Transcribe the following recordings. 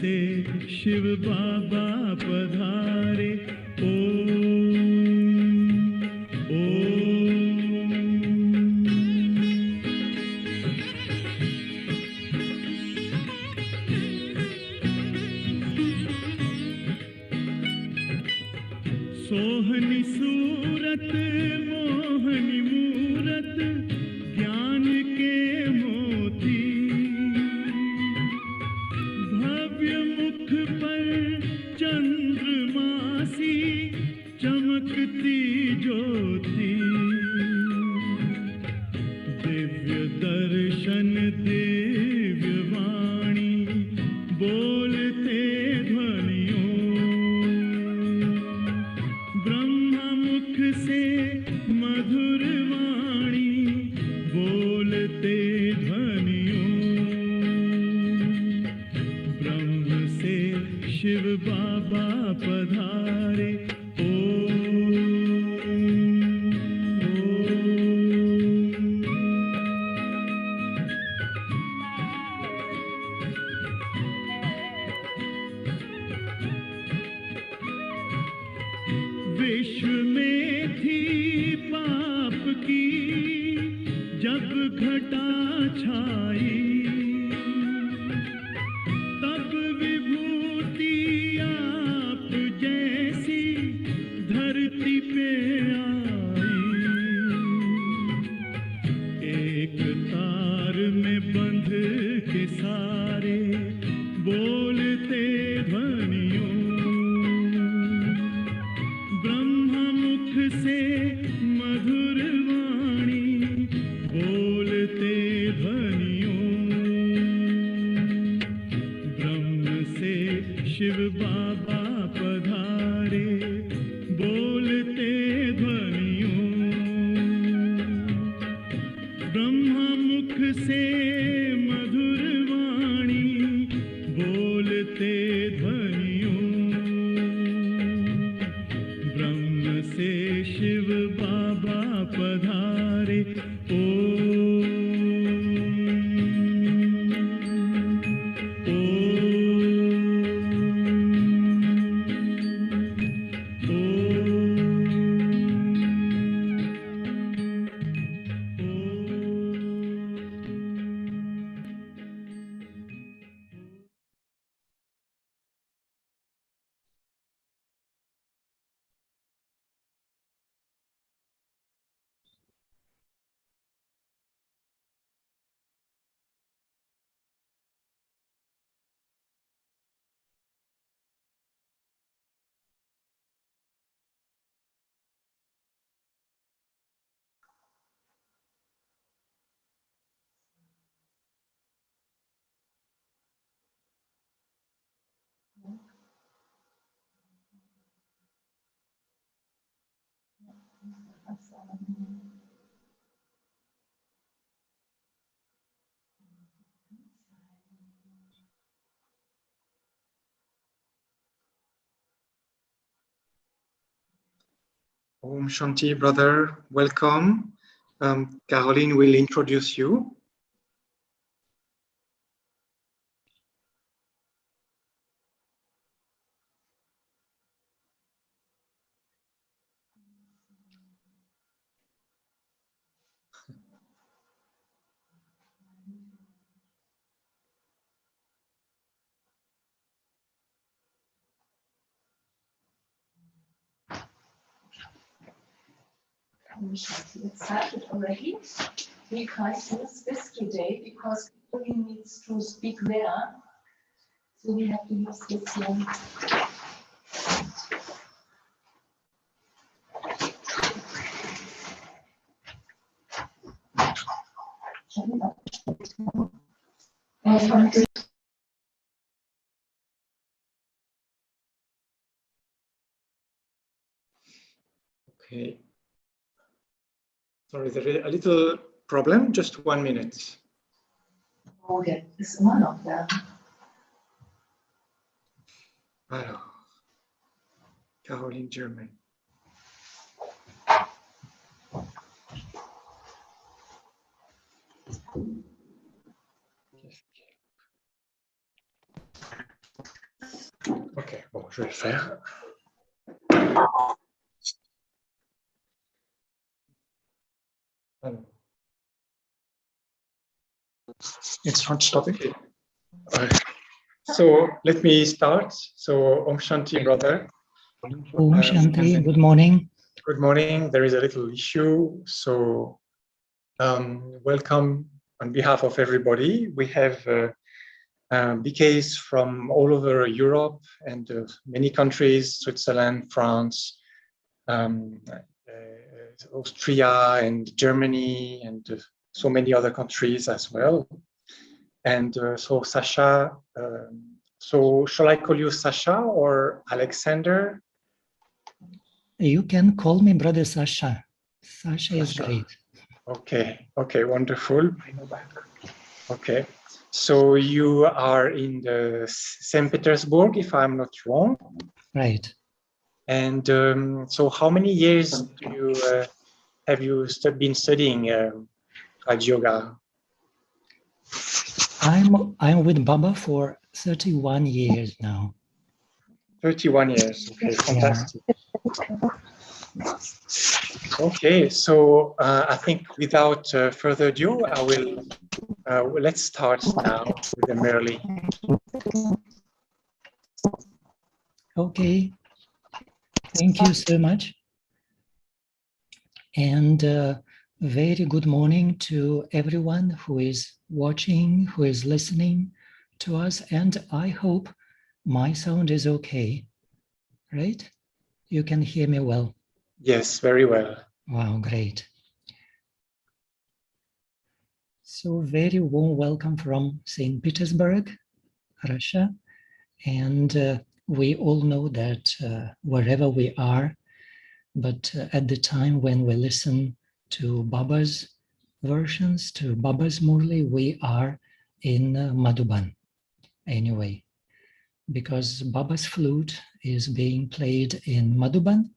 से शिव बाबा पधारे। ओम सोहनी सूरत मोहनी मूरत ज्ञान के मोती, भव्य मुख पर चंद्रमासी चमकती ज्योति, दिव्य दर्शन दिव्य वाणी बोलते ध्वनियों, ब्रह्मा मुख से मधुर वाणी बोलते ध्वनियों, ब्रह्म से शिव बाबा पधारे। विश्व में थी पाप की जब घटा छाई, तब विभूति आप जैसी धरती पे आई। एक तार में बंध के सारे बोलते ध्वनियों, ब्रह्मा मुख से मधुर वाणी बोलते ध्वनियों, ब्रह्म से शिव बाबा पधारे बोलते ध्वनियों, ब्रह्मा मुख से मधुर वाणी बोलते ध्वनियों, ब्रह्म से शिव बाबा पधारे। Om Shanti, brother, welcome. Caroline will introduce you. It started already. We can't use this today because he needs to speak there. So we have to use this one. Okay. Sorry, there is a little problem. Just 1 minute. Oh, der ist immer noch da. Alors, Caroline Germain. Je vais le faire. It's not stopping. So let me start. So Om Shanti, brother. Om Shanti, good morning. Good morning. There is a little issue. So welcome on behalf of everybody. We have BKs from all over Europe and many countries, Switzerland, France, Austria and Germany and so many other countries as well. And so Sasha, so shall I call you Sasha or Alexander? You can call me Brother Sasha. Sasha is great. Okay, wonderful. Okay, so you are in the St. Petersburg, if I'm not wrong. Right. And so how many years do you have you been studying Raj Yoga? I'm with Baba for 31 years now. 31 years. Okay, fantastic. Yeah. Okay, so I think without further ado, I will let's start now with the Murli. Okay, thank you so much. And very good morning to everyone who is watching, who is listening to us. And I hope my sound is okay, right? You can hear me well. Yes, very well. Wow, great. So very warm welcome from St. Petersburg, Russia. And we all know that wherever we are, but at the time when we listen to Baba's versions, to Baba's Murli, we are in Madhuban anyway, because Baba's flute is being played in Madhuban.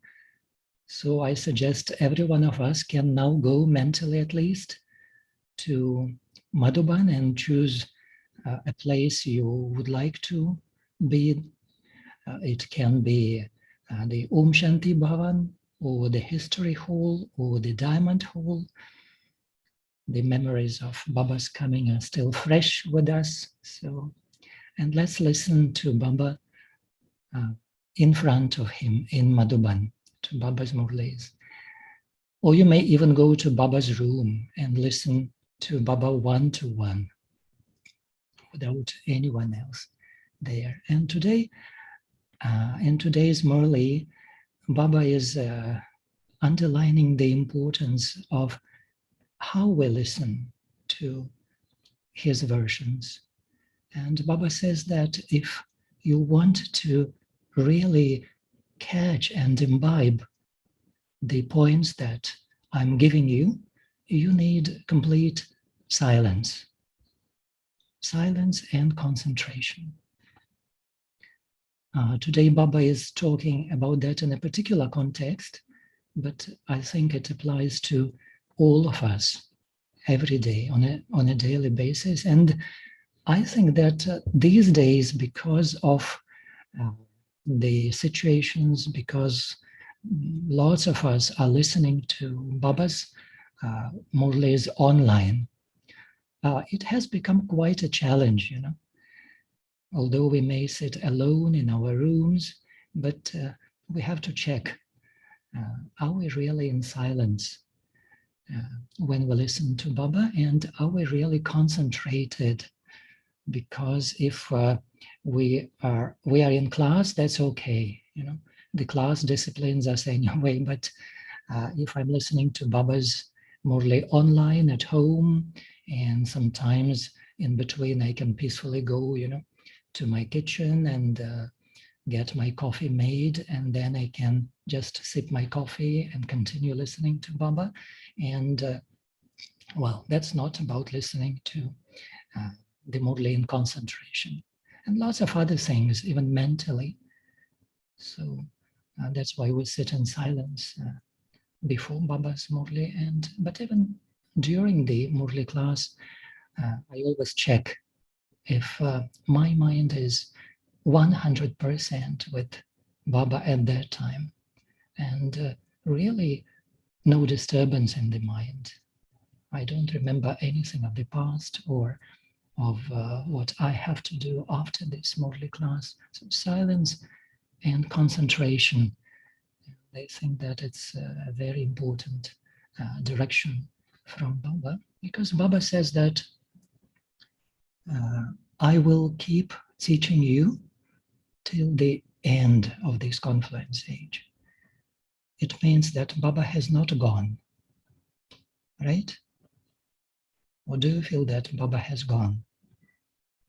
So I suggest every one of us can now go mentally at least to Madhuban and choose a place you would like to be. It can be the Om Shanti Bhavan or the History Hall or the Diamond Hall. The memories of Baba's coming are still fresh with us. So, and let's listen to Baba in front of him in Madhuban, to Baba's Murlis. Or you may even go to Baba's room and listen to Baba one-to-one without anyone else there. And today, in today's Murli, Baba is underlining the importance of how we listen to his versions. And Baba says that if you want to really catch and imbibe the points that I'm giving you, you need complete silence. Silence and concentration. Today, Baba is talking about that in a particular context, but I think it applies to all of us every day on a daily basis. And I think that these days, because of the situations, because lots of us are listening to Baba's Murlis online, it has become quite a challenge, you know. Although we may sit alone in our rooms, but we have to check, are we really in silence when we listen to Baba, and are we really concentrated? Because if we are in class, that's okay, you know, the class disciplines us anyway, but if I'm listening to Baba's Murli online at home, and sometimes in between I can peacefully go, you know, to my kitchen and get my coffee made, and then I can just sip my coffee and continue listening to Baba. And well, that's not about listening to the Murli in concentration, and lots of other things, even mentally. So that's why we sit in silence before Baba's Murli, but even during the Murli class, I always check if my mind is 100% with Baba at that time, and really no disturbance in the mind. I don't remember anything of the past or of what I have to do after this Murli class. So silence and concentration. I think that it's a very important direction from Baba, because Baba says that I will keep teaching you till the end of this confluence age. It means that Baba has not gone, right? Or do you feel that Baba has gone?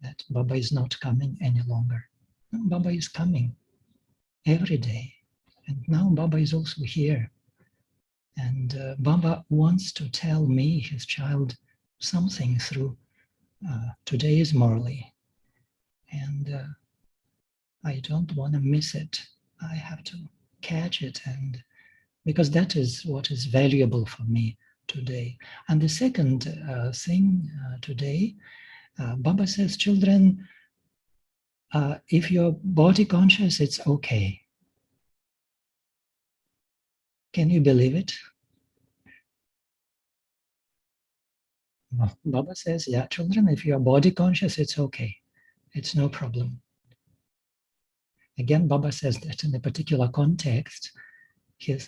That Baba is not coming any longer? No, Baba is coming every day. And now Baba is also here. And Baba wants to tell me, his child, something through today's Murli. And I don't want to miss it. I have to catch it, and because that is what is valuable for me today. And the second thing today, Baba says, children, if you're body conscious, it's okay. Can you believe it? Baba says, yeah, children, if you're body conscious, it's okay. It's no problem. Again, Baba says that in a particular context,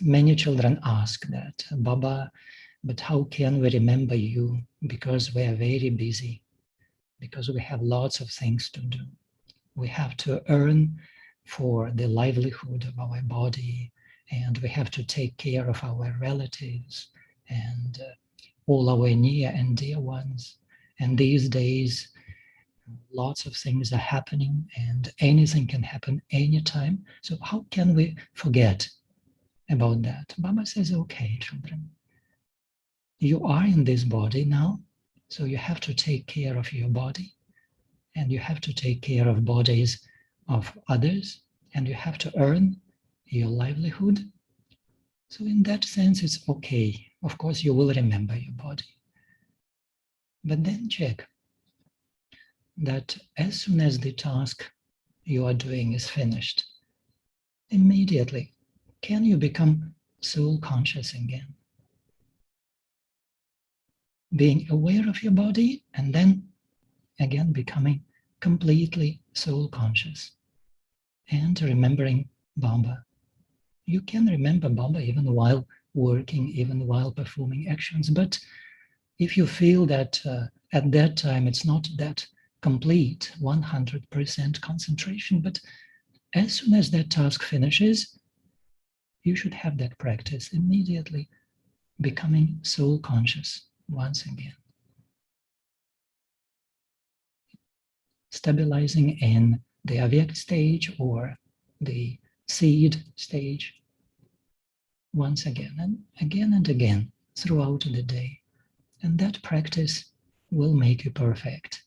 many children ask that, Baba, but how can we remember you? Because we are very busy, because we have lots of things to do. We have to earn for the livelihood of our body, and we have to take care of our relatives and all our near and dear ones. And these days, lots of things are happening, and anything can happen anytime. So how can we forget about that? Baba says, okay, children, you are in this body now, so you have to take care of your body, and you have to take care of bodies of others, and you have to earn your livelihood. So in that sense, it's okay. Of course, you will remember your body. But then check that as soon as the task you are doing is finished, immediately, can you become soul conscious again? Being aware of your body and then again becoming completely soul conscious and remembering Baba. You can remember Baba even while working, even while performing actions, but if you feel that at that time it's not that complete 100% concentration, but as soon as that task finishes, you should have that practice immediately, becoming soul conscious once again. Stabilizing in the avyakt stage or the seed stage once again and again throughout the day. And that practice will make you perfect.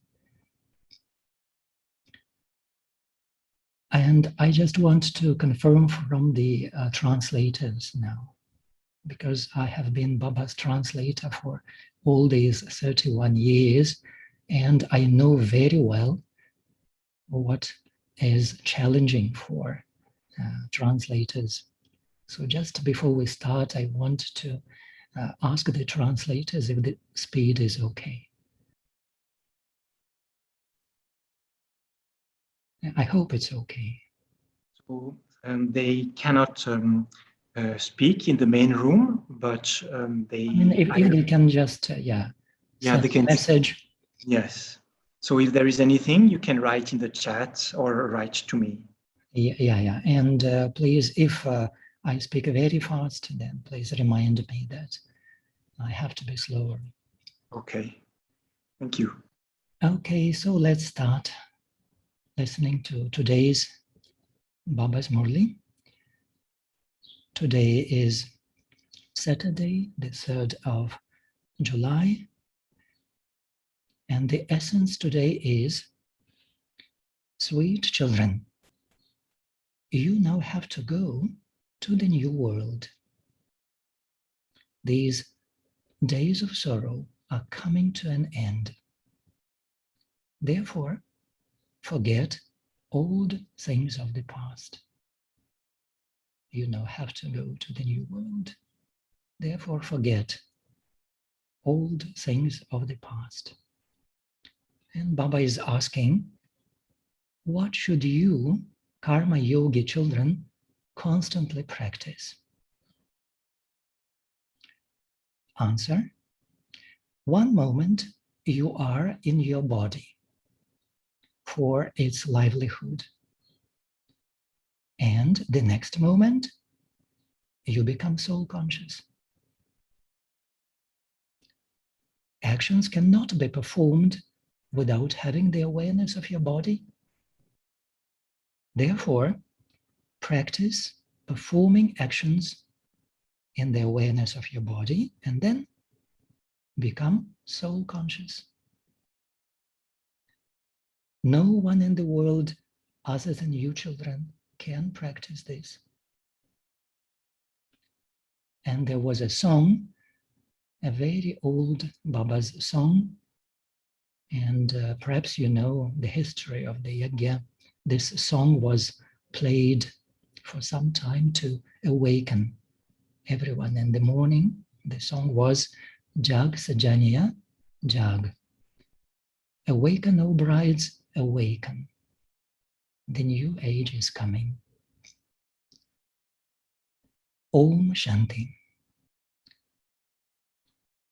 And I just want to confirm from the translators now, because I have been Baba's translator for all these 31 years, and I know very well what is challenging for translators. So just before we start, I want to ask the translators if the speed is okay. I hope it's okay. So they cannot speak in the main room, but they. I mean, if they can just send they can a message. Yes. So if there is anything, you can write in the chat or write to me. Yeah. And please, if I speak very fast, then please remind me that I have to be slower. Okay. Thank you. Okay, so let's start listening to today's Baba's Murli. Today is Saturday, the 3rd of July. And the essence today is, sweet children, you now have to go to the new world. These days of sorrow are coming to an end. Therefore, forget old things of the past. you now have to go to the new world. Therefore, forget old things of the past. And Baba is asking, what should you, karma yogi children, constantly practice? Answer, one moment you are in your body for its livelihood. And the next moment, you become soul conscious. Actions cannot be performed without having the awareness of your body. Therefore, practice performing actions in the awareness of your body and then become soul conscious. No one in the world other than you children can practice this. And there was a song, a very old Baba's song, and perhaps you know the history of the yajna. This song was played for some time to awaken everyone in the morning. The song was Jag Sajaniya Jag. Awaken, O brides, awaken. The new age is coming. Om Shanti.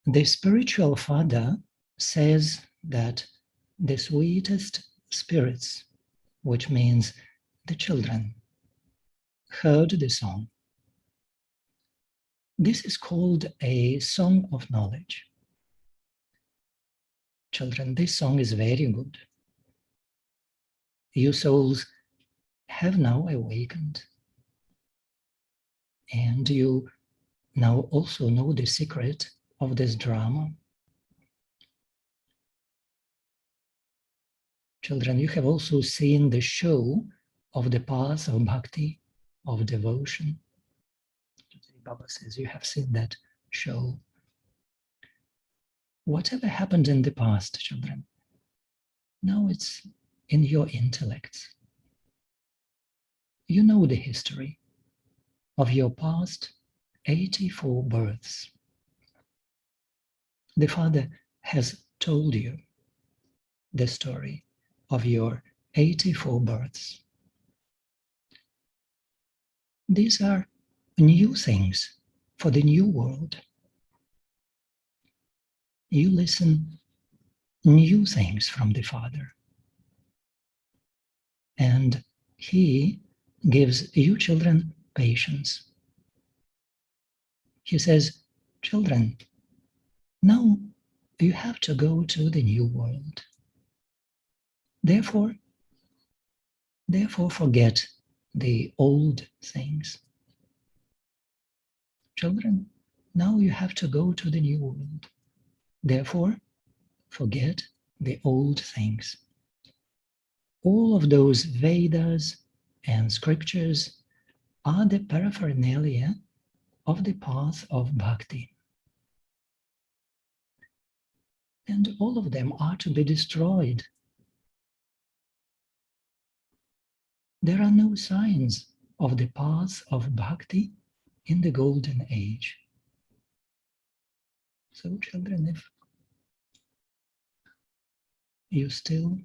The spiritual father says that the sweetest spirits, which means the children, heard the song. This is called a song of knowledge. Children, this song is very good. You souls have now awakened. And you now also know the secret of this drama. Children, you have also seen the show of the path of bhakti, of devotion. Baba says you have seen that show. Whatever happened in the past, children, now it's in your intellects. You know the history of your past 84 births. The Father has told you the story of your 84 births. These are new things for the new world. You listen new things from the Father. And He gives you children patience. He says, children, now you have to go to the new world. Therefore forget the old things. Children, now you have to go to the new world. Therefore, forget the old things. All of those Vedas and scriptures are the paraphernalia of the path of bhakti. And all of them are to be destroyed. There are no signs of the path of bhakti in the golden age. So, children, if you still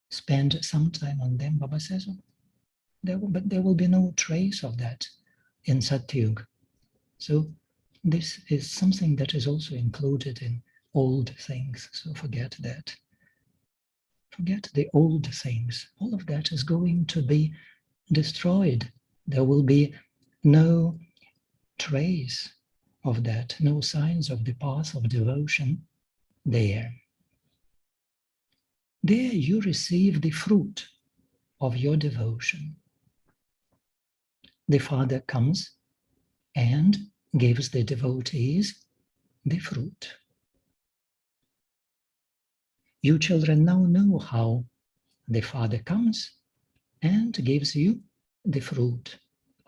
spend some time on them, Baba says, there will be no trace of that in Satyug. So this is something that is also included in old things. So forget that. Forget the old things. All of that is going to be destroyed. There will be no trace of that, no signs of the path of devotion there. There you receive the fruit of your devotion. The Father comes and gives the devotees the fruit. You children now know how the Father comes and gives you the fruit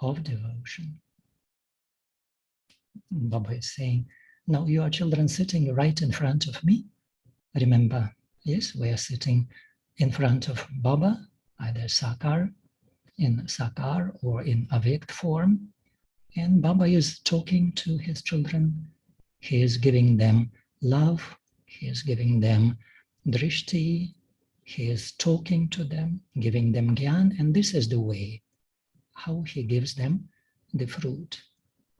of devotion. Baba is saying, now you are children sitting right in front of me. Remember, yes, we are sitting in front of Baba, either Sakar in Sakar or in Avyakt form. And Baba is talking to his children. He is giving them love. He is giving them drishti. He is talking to them, giving them gyan. And this is the way how he gives them the fruit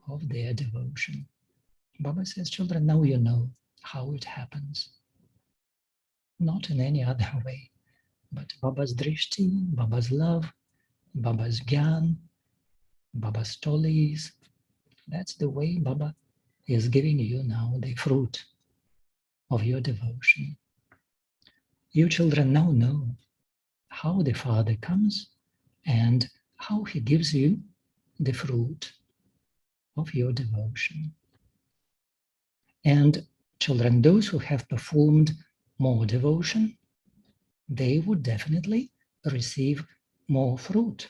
of their devotion. Baba says, children, now you know how it happens. Not in any other way, but Baba's drishti, Baba's love, Baba's gyan, Baba's stories. That's the way Baba is giving you now the fruit of your devotion. You children now know how the Father comes and how he gives you the fruit of your devotion. And children, those who have performed more devotion, they would definitely receive more fruit.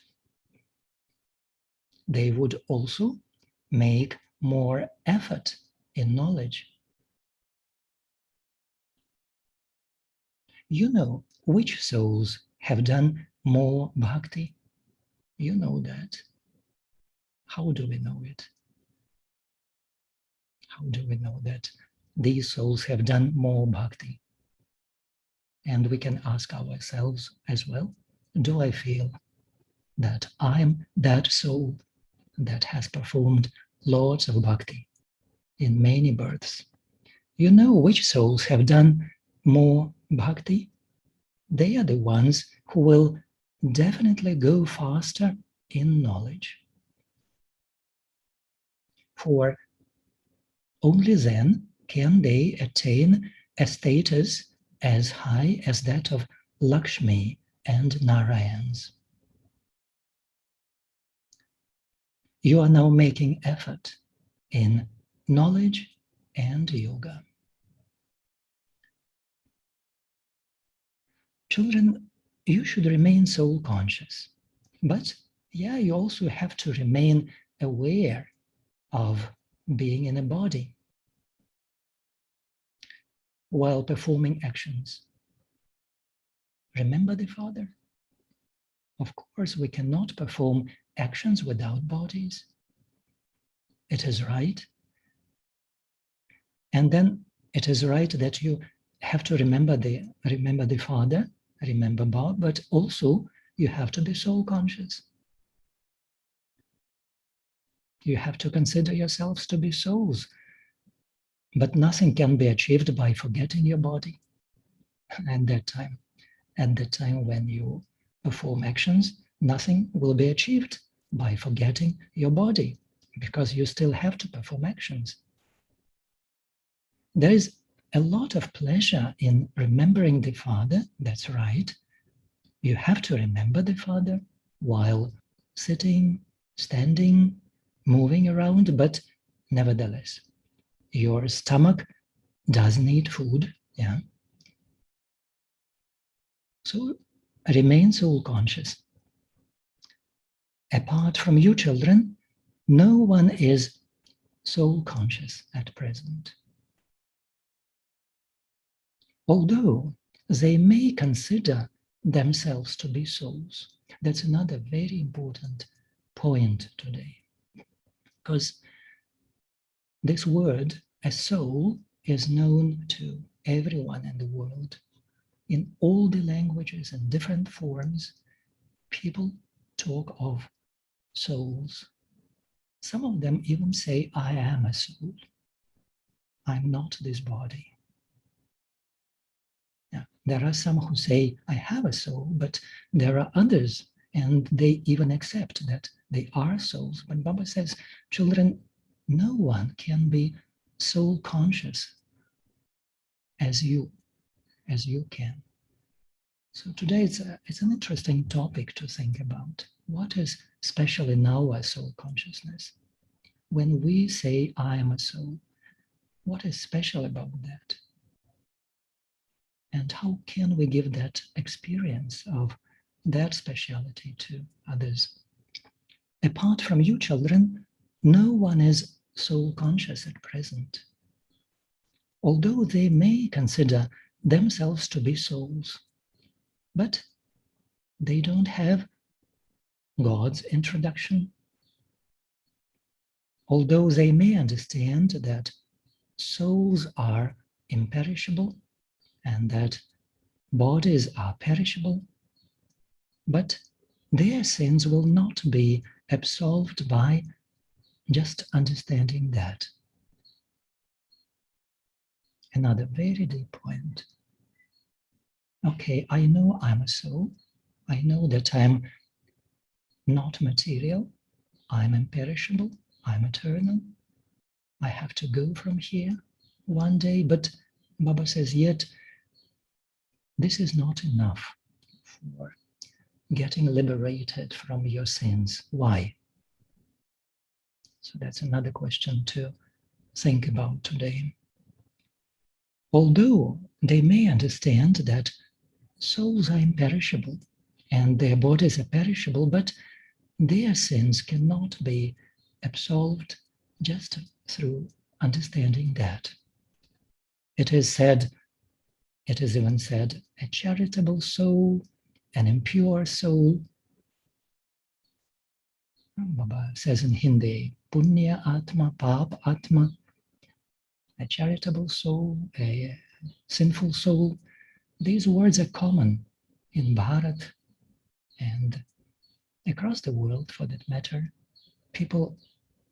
They would also make more effort in knowledge. You know which souls have done more bhakti. You know that. How do we know it? How do we know that these souls have done more bhakti? And we can ask ourselves as well, do I feel that I'm that soul that has performed lots of bhakti in many births? You know which souls have done more bhakti? They are the ones who will definitely go faster in knowledge. For only then can they attain a status as high as that of Lakshmi and Narayans. You are now making effort in knowledge and yoga. Children, you should remain soul conscious, but yeah, you also have to remain aware of being in a body while performing actions. Remember the Father. Of course, we cannot perform actions without bodies. It is right. And then it is right that you have to remember the Father, remember Bob, but also you have to be soul conscious. You have to consider yourselves to be souls. But nothing can be achieved by forgetting your body. At that time when you perform actions, nothing will be achieved by forgetting your body, because you still have to perform actions. There is a lot of pleasure in remembering the Father, that's right. You have to remember the Father while sitting, standing, moving around, but nevertheless, your stomach does need food, yeah. So remain soul conscious. Apart from you children, no one is soul conscious at present. Although they may consider themselves to be souls. That's another very important point today. Because this word, a soul, is known to everyone in the world. In all the languages and different forms, people talk of souls. Some of them even say, I am a soul. I'm not this body. Yeah. There are some who say, I have a soul, but there are others, and they even accept that they are souls. But Baba says, children, no one can be soul conscious as you can. So today it's an interesting topic to think about. What is special in our soul consciousness? When we say, I am a soul, what is special about that? And how can we give that experience of that speciality to others? Apart from you children, no one is soul conscious at present. Although they may consider themselves to be souls, but they don't have God's introduction. Although they may understand that souls are imperishable and that bodies are perishable, but their sins will not be absolved by just understanding that. Another very deep point. Okay, I know I'm a soul. I know that I'm not material. I'm imperishable. I'm eternal. I have to go from here one day. But Baba says, yet this is not enough for getting liberated from your sins. Why? So that's another question to think about today. Although they may understand that souls are imperishable and their bodies are perishable, but their sins cannot be absolved just through understanding that. It is even said, a charitable soul, an impure soul. Baba says in Hindi, Punya Atma, Pap Atma, a charitable soul, a sinful soul. These words are common in Bharat and across the world for that matter. People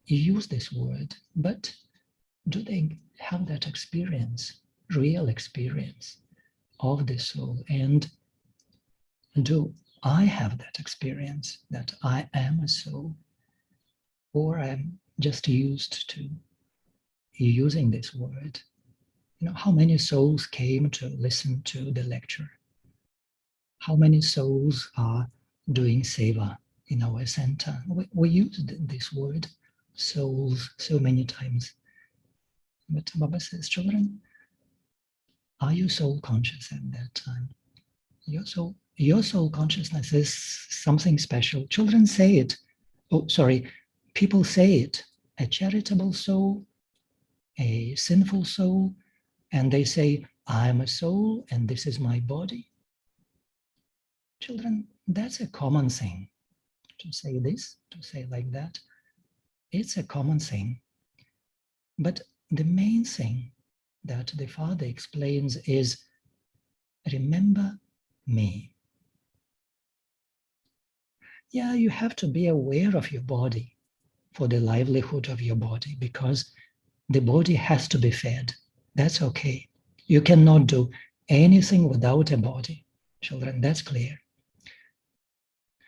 use this word, but do they have that experience, real experience of the soul? And do I have that experience that I am a soul? Or I'm just used to using this word? You know, how many souls came to listen to the lecture? How many souls are doing seva in our center? We used this word, souls, so many times. But Baba says, children, are you soul conscious at that time? Your soul consciousness is something special. Children say it. Oh, sorry, people say it. A charitable soul, a sinful soul, and they say, I am a soul and this is my body. Children, that's a common thing. To say this, to say like that, it's a common thing. But the main thing that the Father explains is, remember me. Yeah, you have to be aware of your body for the livelihood of your body, because the body has to be fed. That's okay. You cannot do anything without a body. Children, that's clear.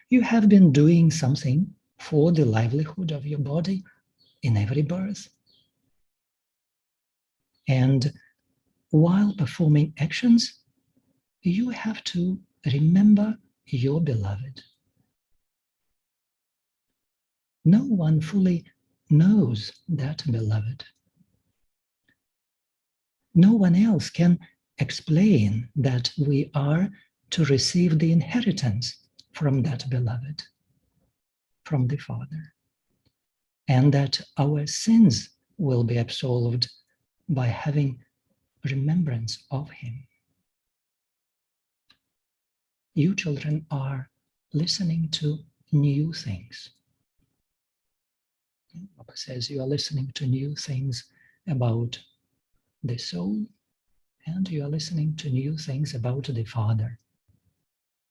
You have been doing something for the livelihood of your body in every birth. And while performing actions, you have to remember your beloved. No one fully knows that beloved. No one else can explain that we are to receive the inheritance from that beloved, from the Father, and that our sins will be absolved by having remembrance of him. You children are listening to new things. Papa says you are listening to new things about the soul, and you are listening to new things about the Father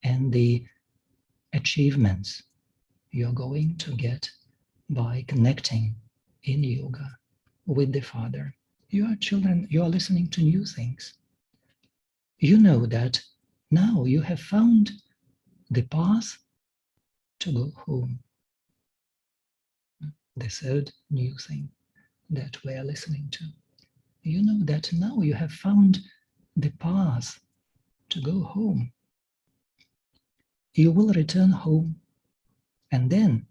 and the achievements you're going to get by connecting in yoga with the Father. You are children, you are listening to new things. You know that now you have found the path to go home. The third new thing that we are listening to. You know that now you have found the path to go home. You will return home, and then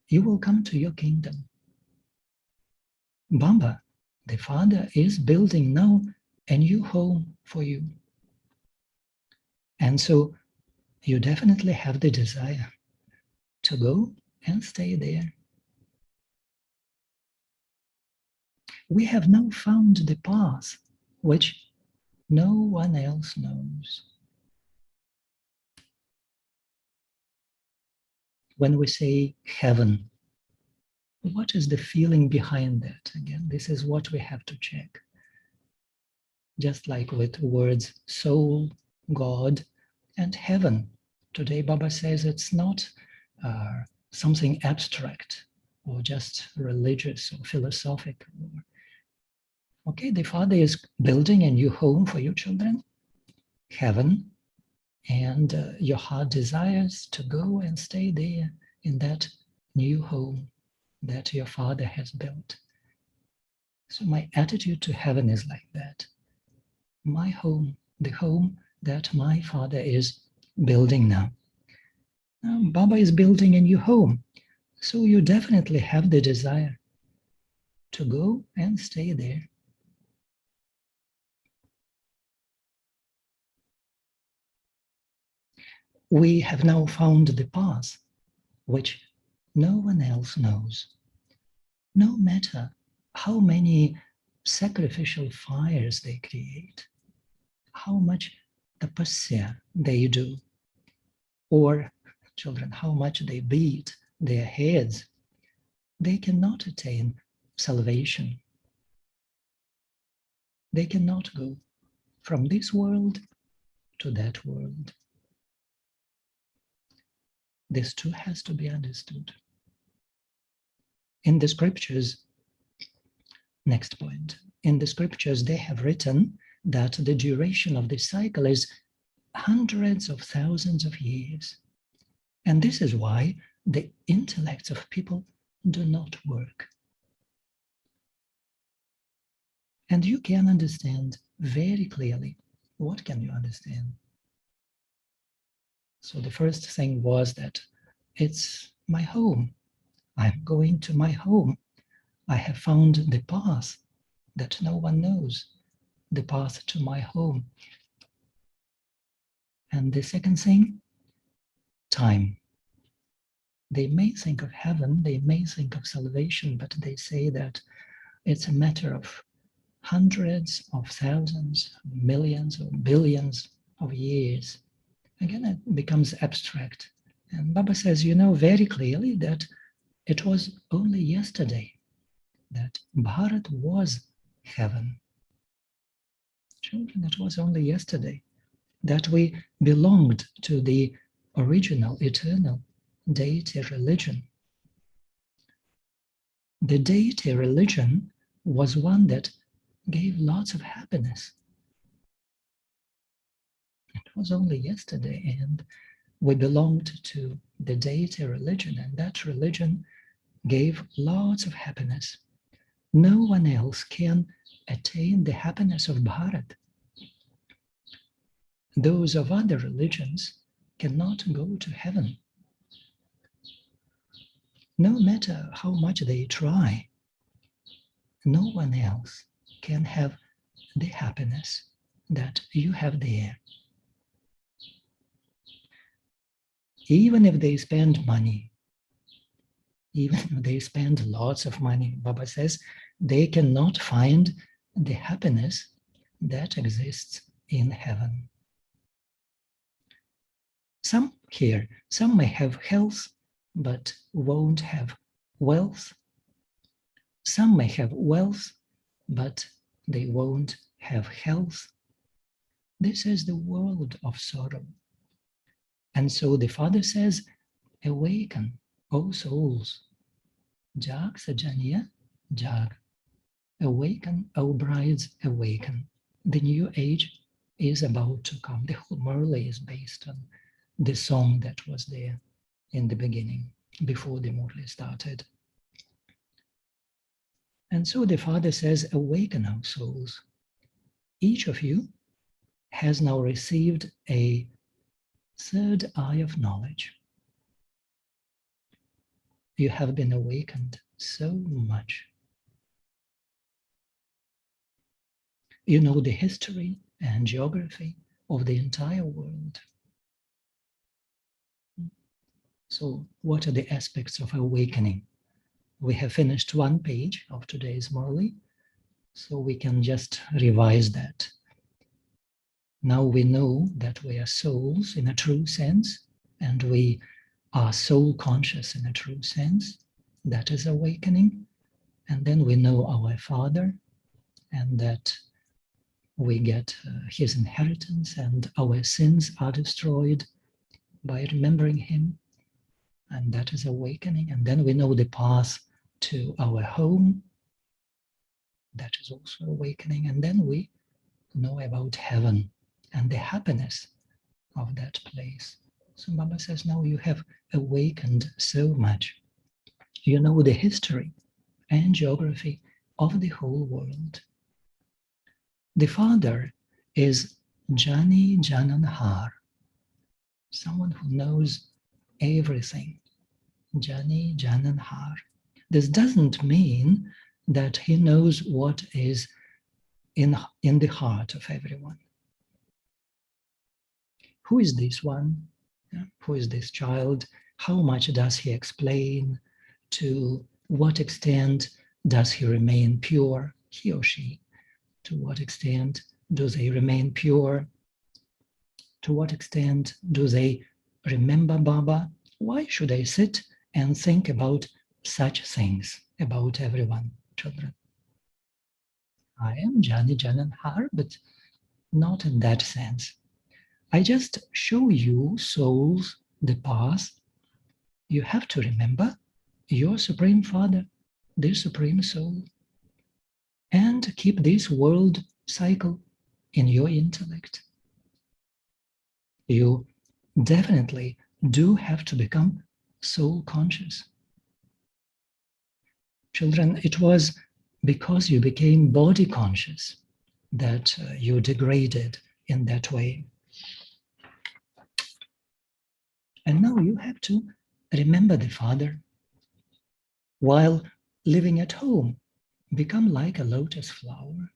you will come to your kingdom. Baba, the Father, is building now a new home for you. And so you definitely have the desire to go and stay there. We have now found the path which no one else knows. when we say heaven, what is the feeling behind that? Again, this is what we have to check. Just like with words soul, God, and heaven. Today, Baba says it's not something abstract or just religious or philosophical. Okay, the Father is building a new home for you children, heaven, and your heart desires to go and stay there in that new home that your Father has built. So my attitude to heaven is like that. My home, the home that my Father is building now. Now, Baba is building a new home, so you definitely have the desire to go and stay there. We have now found the path which no one else knows. No matter how many sacrificial fires they create, how much tapasya they do, or children, how much they beat their heads, they cannot attain salvation. They cannot go from this world to that world. This too has to be understood. In the scriptures, next point, in the scriptures they have written that the duration of this cycle is hundreds of thousands of years. And this is why the intellects of people do not work. And you can understand very clearly. What can you understand? So the first thing was that it's my home. I'm going to my home. I have found the path that no one knows, the path to my home. And the second thing, time. They may think of heaven, they may think of salvation, but they say that it's a matter of hundreds of thousands, millions or billions of years. Again, it becomes abstract. And Baba says, you know very clearly that it was only yesterday that Bharat was heaven. Children, it was only yesterday that we belonged to the original, eternal deity religion. The deity religion was one that gave lots of happiness. It was only yesterday, and we belonged to the deity religion, and that religion gave lots of happiness. No one else can attain the happiness of Bharat. Those of other religions cannot go to heaven. No matter how much they try, no one else can have the happiness that you have there. Even if they spend money, even if they spend lots of money, Baba says, they cannot find the happiness that exists in heaven. Some here, some may have health, but won't have wealth. Some may have wealth, but they won't have health. This is the world of sorrow. And so the Father says, awaken, O souls. Jag Sajaniya, Jag. Awaken, O brides, awaken. The new age is about to come. The whole Murli is based on the song that was there in the beginning, before the Murli started. And so the Father says, awaken, O souls. Each of you has now received a third eye of knowledge. You have been awakened so much. You know the history and geography of the entire world. So what are the aspects of awakening? We have finished one page of today's Murli, so we can just revise that. Now we know that we are souls in a true sense, and we are soul conscious in a true sense. That is awakening. And then we know our Father, and that we get his inheritance, and our sins are destroyed by remembering him. And that is awakening. And then we know the path to our home. That is also awakening. And then we know about heaven and the happiness of that place. So Baba says, now you have awakened so much. You know the history and geography of the whole world. The Father is Jani Jananhar, someone who knows everything. Jani Jananhar. This doesn't mean that he knows what is in the heart of everyone. Who is this one? Who is this child? How much does he explain? To what extent does he remain pure, he or she? To what extent do they remain pure? To what extent do they remember Baba? Why should I sit and think about such things, about everyone, children? I am Jani Jananhar, but not in that sense. I just show you, souls, the path. You have to remember your Supreme Father, the Supreme Soul, and keep this world cycle in your intellect. You definitely do have to become soul conscious. Children, it was because you became body conscious that you degraded in that way. And now you have to remember the Father while living at home. Become like a lotus flower.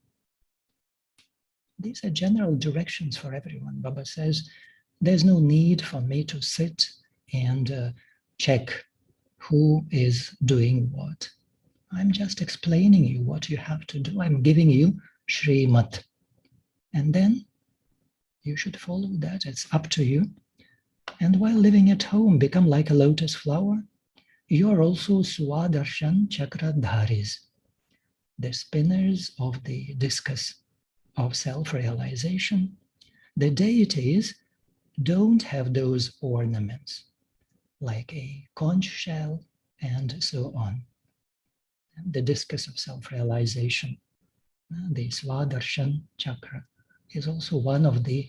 These are general directions for everyone. Baba says, there's no need for me to sit and check who is doing what. I'm just explaining you what you have to do. I'm giving you Shrimat. And then you should follow that. It's up to you. And while living at home, become like a lotus flower. You are also Swadarshan Chakradharis, the spinners of the discus of self-realization. The deities don't have those ornaments, like a conch shell and so on. The discus of self-realization, the Swadarshan chakra, is also one of the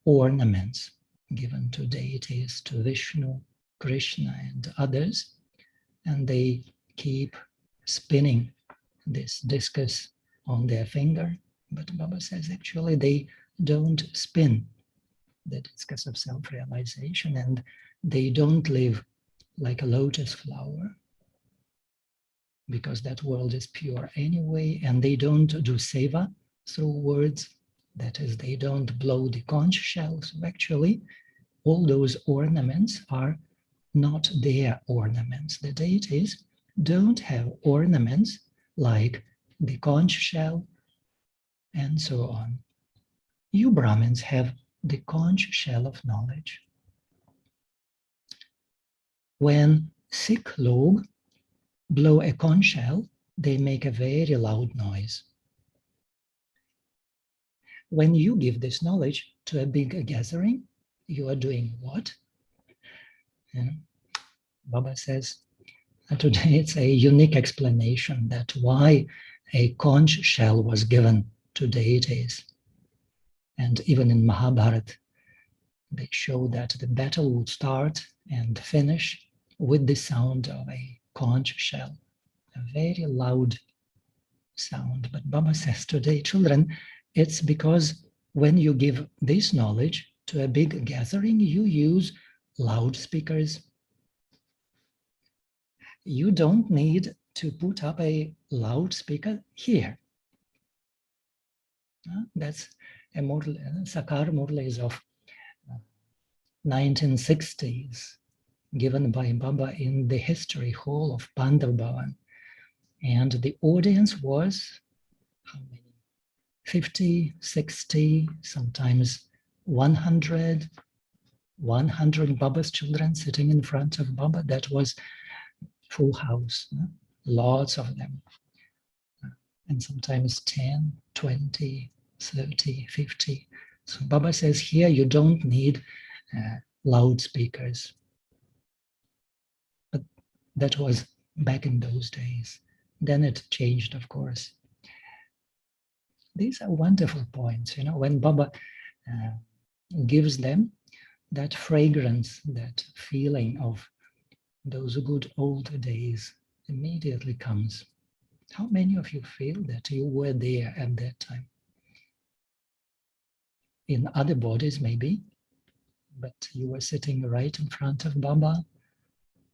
ornaments given to deities, to Vishnu, Krishna, and others, and they keep spinning this discus on their finger. But Baba says actually they don't spin the discus of self-realization, and they don't live like a lotus flower, because that world is pure anyway, and they don't do seva through words. That is, they don't blow the conch shell. So actually, all those ornaments are not their ornaments. The deities don't have ornaments like the conch shell and so on. You Brahmins have the conch shell of knowledge. When Sikh log blow a conch shell, they make a very loud noise. When you give this knowledge to a big gathering, you are doing what? Baba says, today it's a unique explanation that why a conch shell was given to deities. And even in Mahabharata, they show that the battle would start and finish with the sound of a conch shell, a very loud sound. But Baba says today, children, it's because when you give this knowledge to a big gathering, you use loudspeakers. You don't need to put up a loudspeaker here. That's a Murli, Sakar Murlis of 1960s, given by Baba in the history hall of Pandav Bhavan. And the audience was, how many? 50, 60, sometimes 100. 100 Baba's children sitting in front of Baba. That was full house, lots of them. And sometimes 10, 20, 30, 50. So Baba says here you don't need loudspeakers. But that was back in those days. Then it changed, of course. These are wonderful points, you know, when Baba gives them that fragrance, that feeling of those good old days immediately comes. How many of you feel that you were there at that time? In other bodies, maybe, but you were sitting right in front of Baba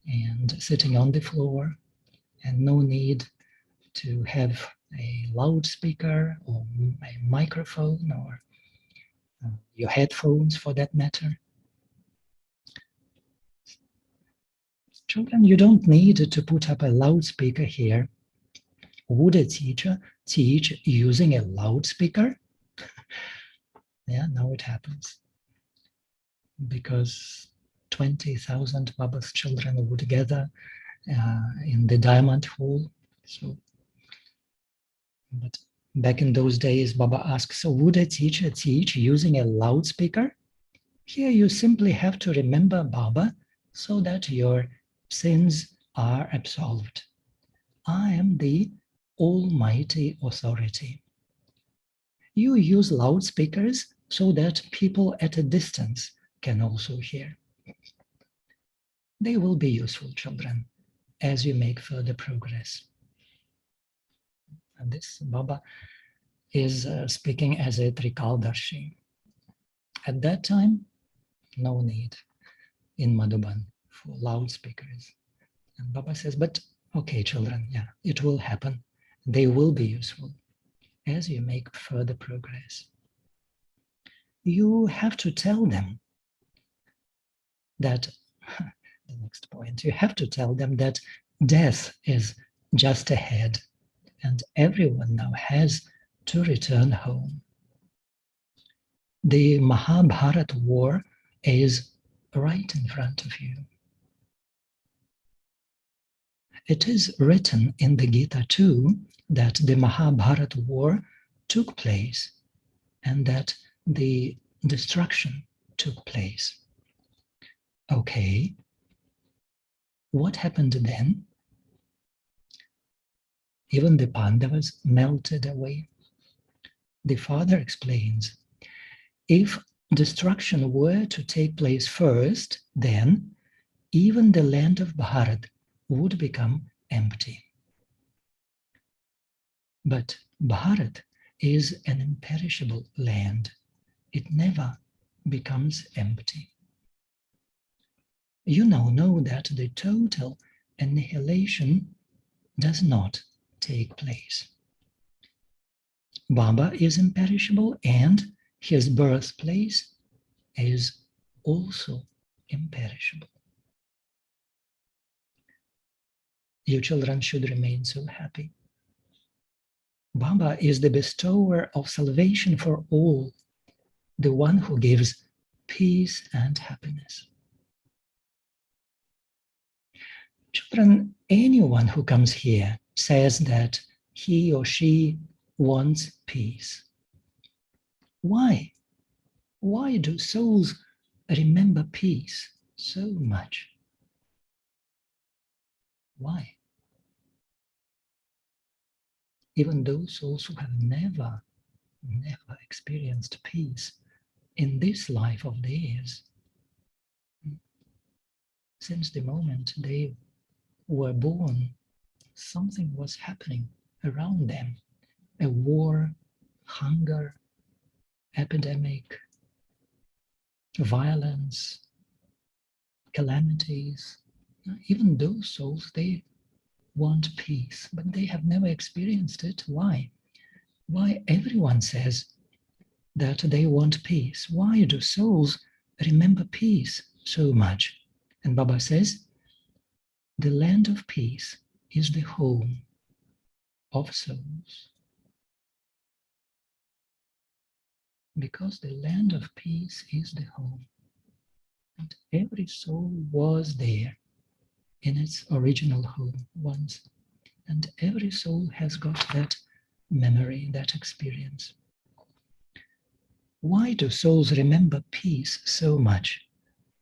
and sitting on the floor, and no need to have a loudspeaker or a microphone or your headphones for that matter. Children, you don't need to put up a loudspeaker here. Would a teacher teach using a loudspeaker? Yeah, now it happens. Because 20,000 Baba's children would gather in the Diamond Hall. So, but back in those days, Baba asks, so would a teacher teach using a loudspeaker? Here you simply have to remember Baba so that your sins are absolved. I am the Almighty Authority. You use loudspeakers so that people at a distance can also hear. They will be useful, children, as you make further progress. And this Baba is speaking as a Trikaldarshi. At that time, no need in Madhuban for loudspeakers. And Baba says, but okay, children, yeah, it will happen. They will be useful as you make further progress. You have to tell them that, the next point, you have to tell them that death is just ahead and everyone now has to return home. The Mahabharata war is right in front of you. It is written in the Gita too that the Mahabharata war took place and that the destruction took place. Okay, what happened then? Even the Pandavas melted away. The father explains, if destruction were to take place first, then even the land of Bharat would become empty. But Bharat is an imperishable land. It never becomes empty. You now know that the total annihilation does not take place. Baba is imperishable and his birthplace is also imperishable. You children should remain so happy. Baba is the bestower of salvation for all, the one who gives peace and happiness. Children, anyone who comes here says that he or she wants peace. Why? Why do souls remember peace so much? Why? Even those souls who have never experienced peace in this life of theirs, since the moment they were born, something was happening around them. A war, hunger, epidemic, violence, calamities. Even those souls, they want peace, but they have never experienced it. Why? Why everyone says that they want peace? Why do souls remember peace so much? And Baba says, the land of peace is the home of souls. Because the land of peace is the home. And every soul was there in its original home once. And every soul has got that memory, that experience. Why do souls remember peace so much?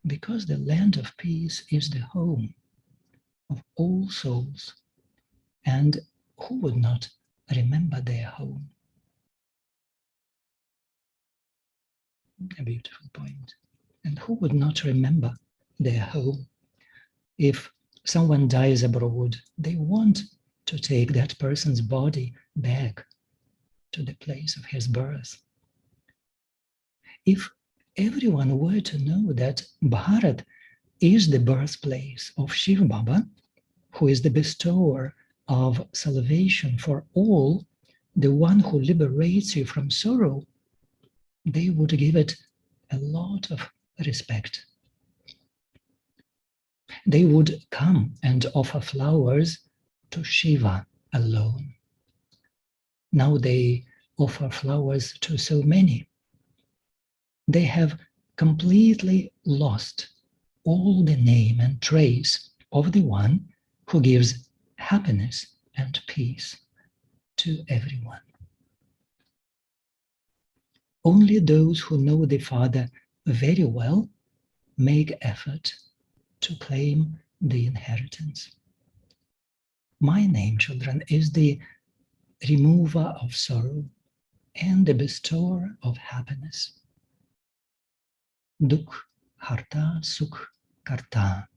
Because the land of peace is the home of all souls. And who would not remember their home? A beautiful point. And who would not remember their home? If someone dies abroad, they want to take that person's body back to the place of his birth. If everyone were to know that Bharat is the birthplace of Shiv Baba, who is the bestower of salvation for all, the one who liberates you from sorrow, they would give it a lot of respect. They would come and offer flowers to Shiva alone. Now they offer flowers to so many. They have completely lost all the name and trace of the one who gives happiness and peace to everyone. Only those who know the Father very well make effort to claim the inheritance. My name, children, is the remover of sorrow and the bestower of happiness. Dukh harta sukh karta.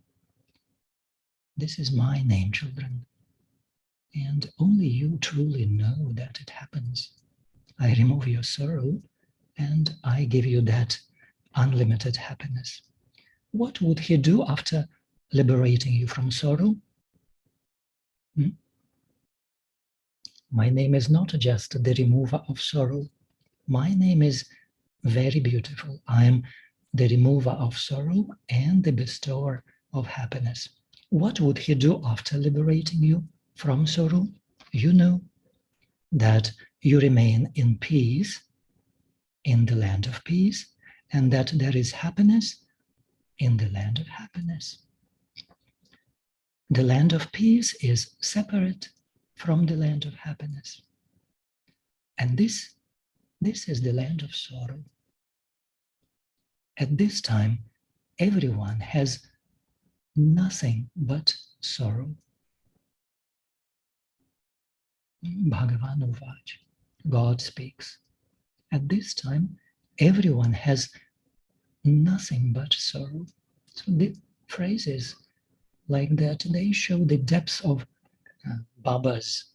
This is my name, children. And only you truly know that it happens. I remove your sorrow and I give you that unlimited happiness. What would he do after liberating you from sorrow? My name is not just the remover of sorrow. My name is very beautiful. I am the remover of sorrow and the bestower of happiness. What would he do after liberating you from sorrow? You know that you remain in peace, in the land of peace, and that there is happiness in the land of happiness. The land of peace is separate from the land of happiness. And this is the land of sorrow. At this time, everyone has nothing but sorrow. Bhagavan Uvach, God speaks. At this time, everyone has nothing but sorrow. So the phrases like that, they show the depth of Baba's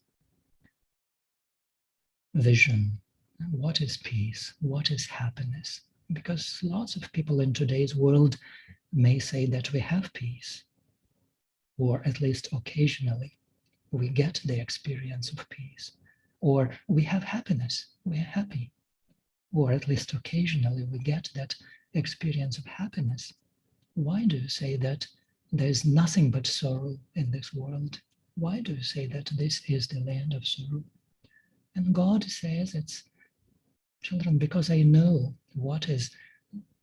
vision. What is peace? What is happiness? Because lots of people in today's world may say that we have peace, or at least occasionally we get the experience of peace, or we have happiness, we are happy, or at least occasionally we get that experience of happiness. Why do you say that there's nothing but sorrow in this world? Why do you say that this is the land of sorrow? And God says, it's, children, because I know what is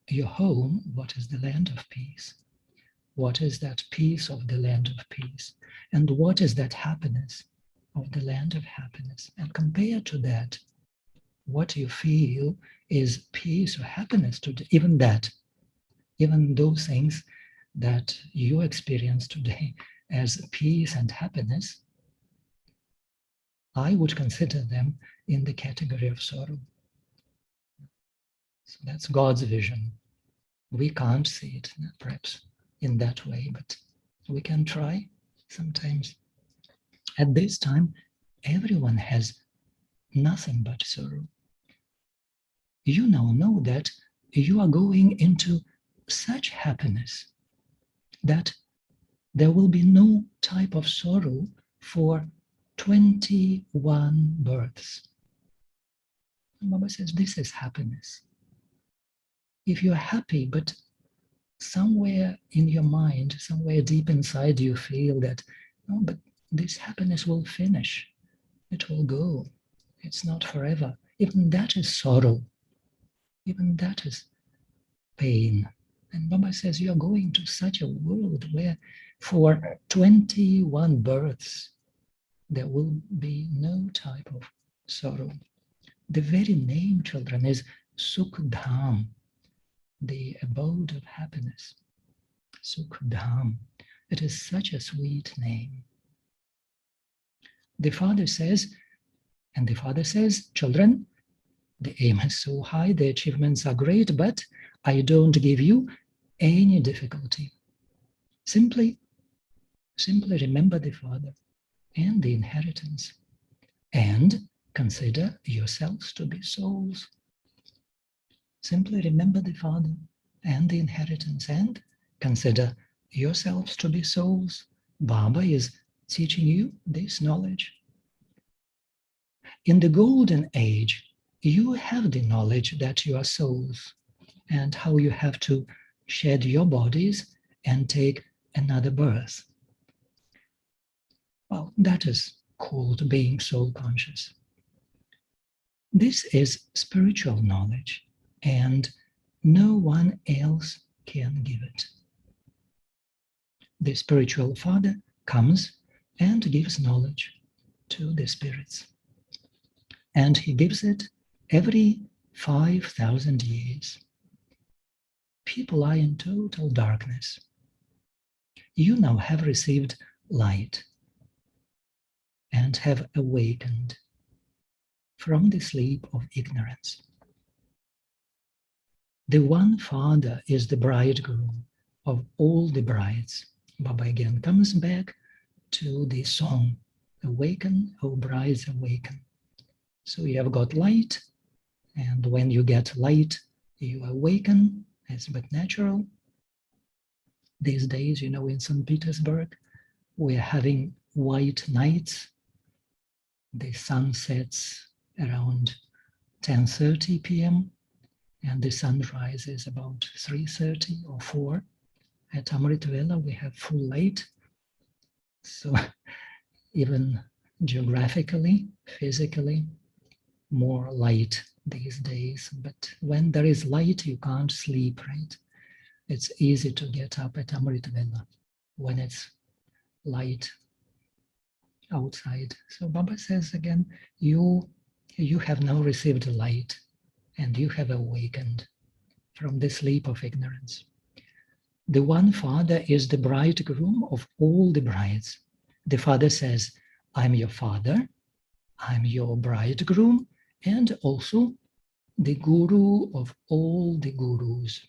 your home, what is the land of peace, what is that peace of the land of peace, and what is that happiness of the land of happiness. And compared to that, what you feel is peace or happiness to even that, even those things that you experience today as peace and happiness, I would consider them in the category of sorrow. So that's God's vision. We can't see it, perhaps, in that way, but we can try sometimes. At this time, everyone has nothing but sorrow. You now know that you are going into such happiness that there will be no type of sorrow for 21 births. And Baba says, this is happiness. If you're happy, but somewhere in your mind, somewhere deep inside, you feel that, no, but this happiness will finish. It will go. It's not forever. Even that is sorrow. Even that is pain. And Baba says, you are going to such a world where for 21 births, there will be no type of sorrow. The very name, children, is Sukhdam, the abode of happiness. Sukhdam. It is such a sweet name. The father says, children, the aim is so high, the achievements are great, but I don't give you any difficulty. Simply remember the father and the inheritance, and consider yourselves to be souls. Simply remember the father and the inheritance, and consider yourselves to be souls. Baba is teaching you this knowledge. In the golden age, you have the knowledge that you are souls and how you have to shed your bodies and take another birth. Well, that is called being soul conscious. This is spiritual knowledge, and no one else can give it. The spiritual father comes and gives knowledge to the spirits. And he gives it every 5,000 years. People are in total darkness. You now have received light and have awakened from the sleep of ignorance. The one father is the bridegroom of all the brides. Baba again comes back to the song, awaken, O brides, awaken. So you have got light, and when you get light, you awaken, it's but natural. These days, you know, in St. Petersburg, we're having white nights. The sun sets around 10:30 p.m. and the sun rises about 3:30 or 4. At Amritvela, we have full light. So even geographically, physically, more light these days. But when there is light, you can't sleep, right? It's easy to get up at Amritvela when it's light outside. So Baba says again, you have now received light and you have awakened from the sleep of ignorance. The one father is the bridegroom of all the brides. The father says, I'm your father, I'm your bridegroom, and also the guru of all the gurus.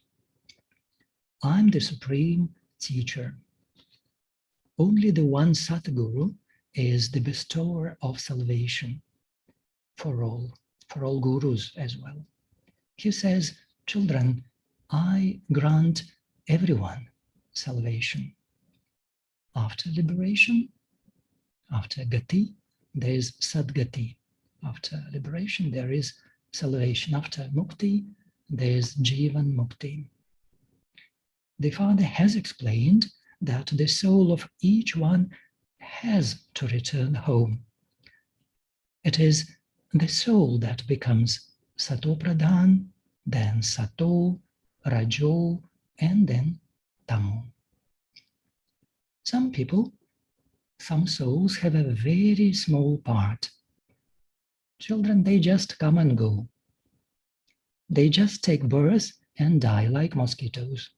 I'm the supreme teacher. Only the one Satguru is the bestower of salvation for all gurus as well. He says, children, I grant everyone salvation. After liberation, after Gati, there is Sadgati. After liberation, there is salvation. After Mukti, there is Jivan Mukti. The Father has explained that the soul of each one has to return home. It is the soul that becomes Sato Pradhan, then Sato, Rajo, and then Tamo. Some people, some souls have a very small part. Children, they just come and go. They just take birth and die like mosquitoes.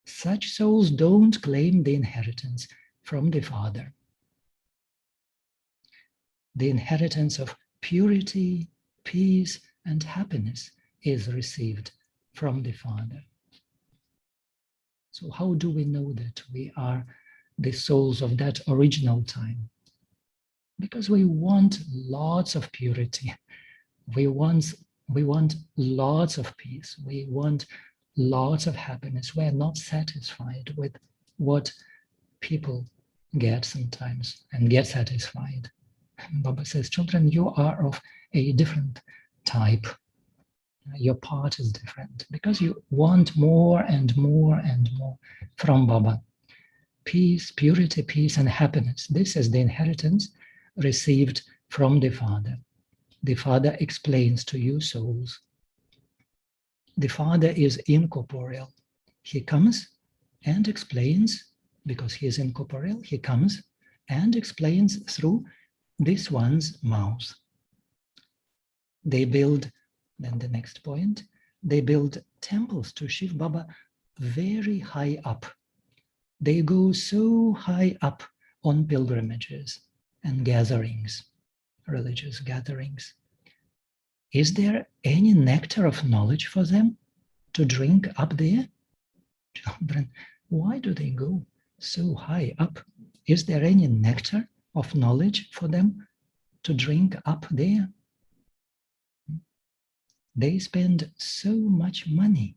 Such souls don't claim the inheritance from the Father. The inheritance of purity, peace, and happiness is received from the Father. So how do we know that we are the souls of that original time? Because we want lots of purity. We want lots of peace. We want lots of happiness. We are not satisfied with what people get sometimes and get satisfied. And Baba says, children, you are of a different type. Your part is different because you want more and more and more from Baba. Peace, purity, peace, and happiness. This is the inheritance received from the Father. The Father explains to you souls. The Father is incorporeal. He comes and explains, because he is incorporeal, he comes and explains through this one's mouth. They build, then the next point, they build temples to Shiv Baba very high up. They go so high up on pilgrimages and gatherings, religious gatherings. Is there any nectar of knowledge for them to drink up there? Children, why do they go so high up? Is there any nectar of knowledge for them to drink up there? They spend so much money.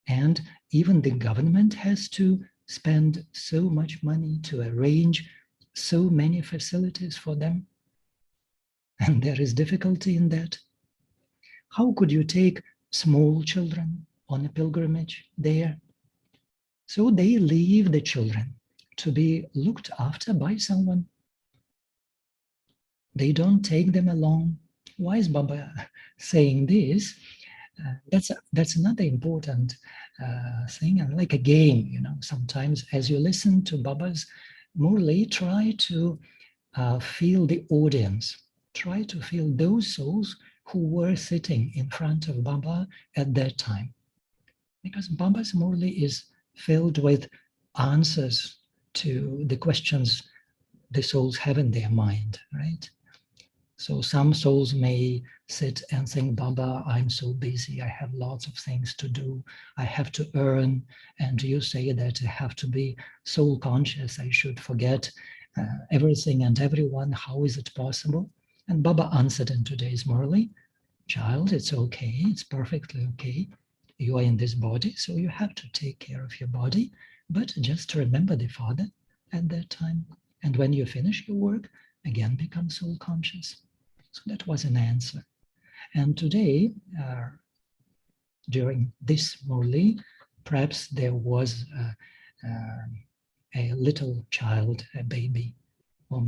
And even the government has to spend so much money to arrange so many facilities for them. And there is difficulty in that. How could you take small children on a pilgrimage there? So they leave the children to be looked after by someone. They don't take them along. Why is Baba saying this? That's another important thing, and like a game, you know, sometimes as you listen to Baba's Murli, try to feel the audience, try to feel those souls who were sitting in front of Baba at that time. Because Baba's Murli is filled with answers to the questions the souls have in their mind, right? So some souls may sit and think, Baba, I'm so busy, I have lots of things to do, I have to earn, and you say that I have to be soul conscious, I should forget everything and everyone, how is it possible? And Baba answered in today's Murli, child, it's okay, it's perfectly okay. You are in this body, so you have to take care of your body, but just remember the Father at that time. And when you finish your work, again become soul conscious. So that was an answer. And today, during this Murli, perhaps there was a little child, a baby, or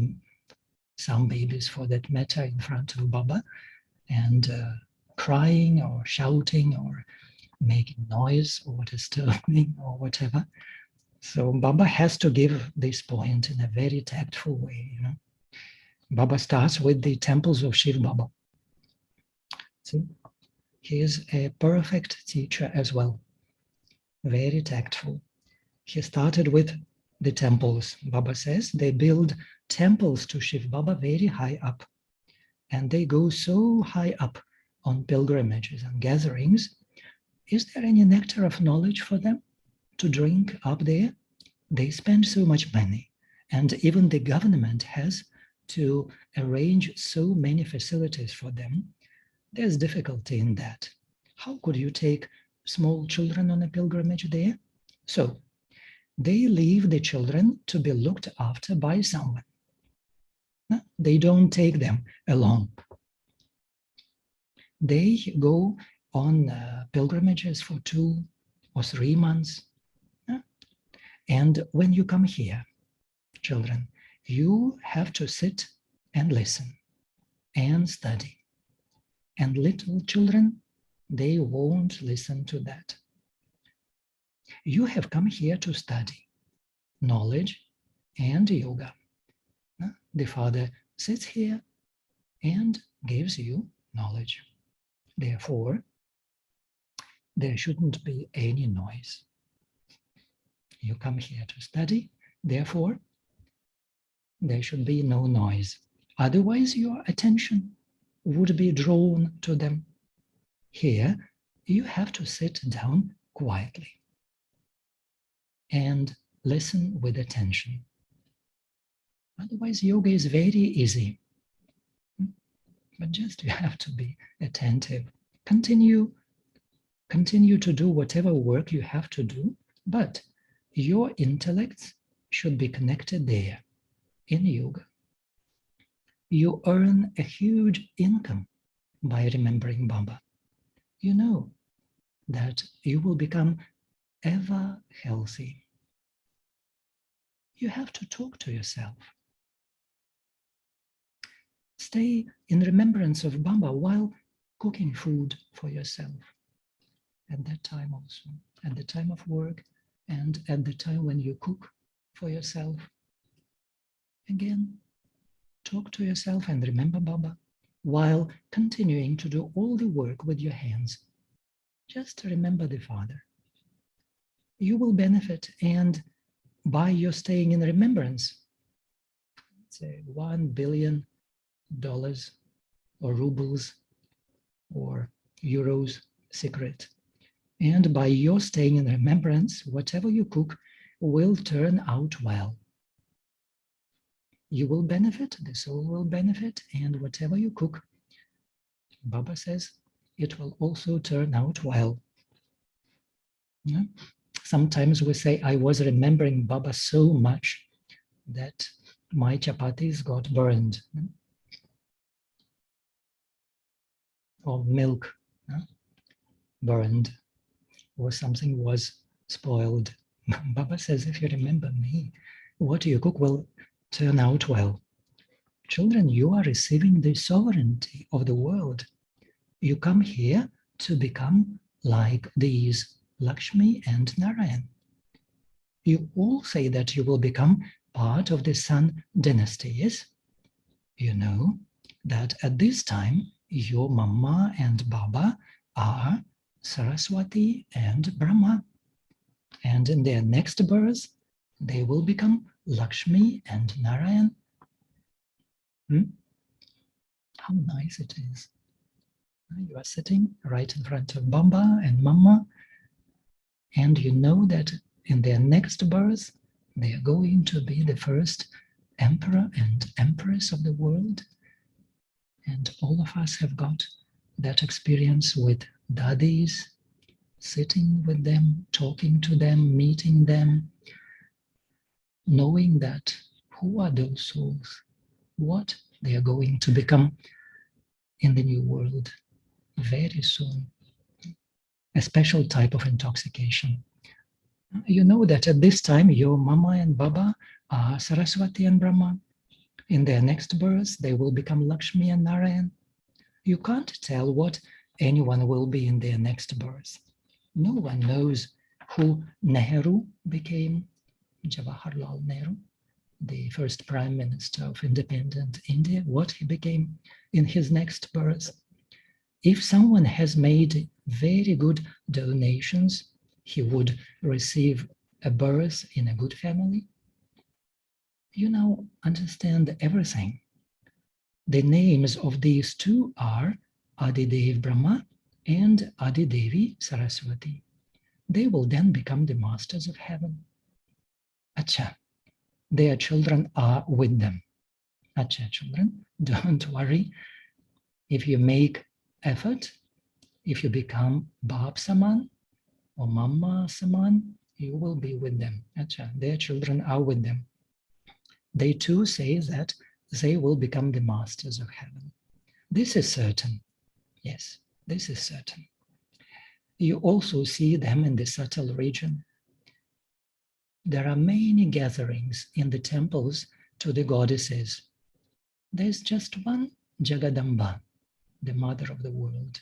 some babies for that matter, in front of Baba, and crying or shouting or making noise or disturbing or whatever. So Baba has to give this point in a very tactful way, you know. Baba starts with the temples of Shiv Baba. See, he is a perfect teacher as well, very tactful. He started with the temples. Baba says they build temples to Shiv Baba very high up, and they go so high up on pilgrimages and gatherings. Is there any nectar of knowledge for them to drink up there? They spend so much money, and even the government has to arrange so many facilities for them. There's difficulty in that. How could you take small children on a pilgrimage there? So they leave the children to be looked after by someone. They don't take them along. They go on pilgrimages for 2 or 3 months. And when you come here, children, you have to sit and listen and study. And little children, they won't listen to that. You have come here to study knowledge and yoga. The Father sits here and gives you knowledge. Therefore, there shouldn't be any noise. You come here to study, therefore, there should be no noise. Otherwise, your attention would be drawn to them. Here, you have to sit down quietly and listen with attention. Otherwise, yoga is very easy. But just you have to be attentive. Continue to do whatever work you have to do, but your intellects should be connected there in yoga. You earn a huge income by remembering Baba. You know that you will become ever healthy. You have to talk to yourself. Stay in remembrance of Baba while cooking food for yourself. at that time also, at the time of work, and at the time when you cook for yourself. Again, talk to yourself and remember Baba, while continuing to do all the work with your hands. Just remember the Father. You will benefit, and by your staying in remembrance, say $1 billion or rubles or euros secret. And by your staying in remembrance, whatever you cook will turn out well. You will benefit, the soul will benefit, and whatever you cook, Baba says, it will also turn out well. Yeah? Sometimes we say, I was remembering Baba so much that my chapatis got burned. Or milk burned, or something was spoiled. Baba says, if you remember me, what you cook will turn out well. Children, you are receiving the sovereignty of the world. You come here to become like these Lakshmi and Narayan. You all say that you will become part of the Sun dynasty, yes? You know that at this time, your Mama and Baba are Saraswati and Brahma. And in their next birth, they will become Lakshmi and Narayan. How nice it is. You are sitting right in front of Baba and Mama, and you know that in their next birth, they are going to be the first emperor and empress of the world. And all of us have got that experience with daddies, sitting with them, talking to them, meeting them, knowing that who are those souls, what they are going to become in the new world very soon. A special type of intoxication. You know that at this time, your Mama and Baba are Saraswati and Brahma. In their next birth, they will become Lakshmi and Narayan. You can't tell what anyone will be in their next birth. No one knows who Nehru became, Jawaharlal Nehru, the first Prime Minister of independent India, what he became in his next birth. If someone has made very good donations, he would receive a birth in a good family. You now understand everything. The names of these two are Adidev Brahma and Adidevi Saraswati. They will then become the masters of heaven. Acha, their children are with them. Acha, children, don't worry. If you make effort, if you become Baap Saman or Mama Saman, you will be with them. Acha, their children are with them. They too say that they will become the masters of heaven. This is certain. Yes, this is certain. You also see them in the subtle region. There are many gatherings in the temples to the goddesses. There's just one Jagadamba, the mother of the world.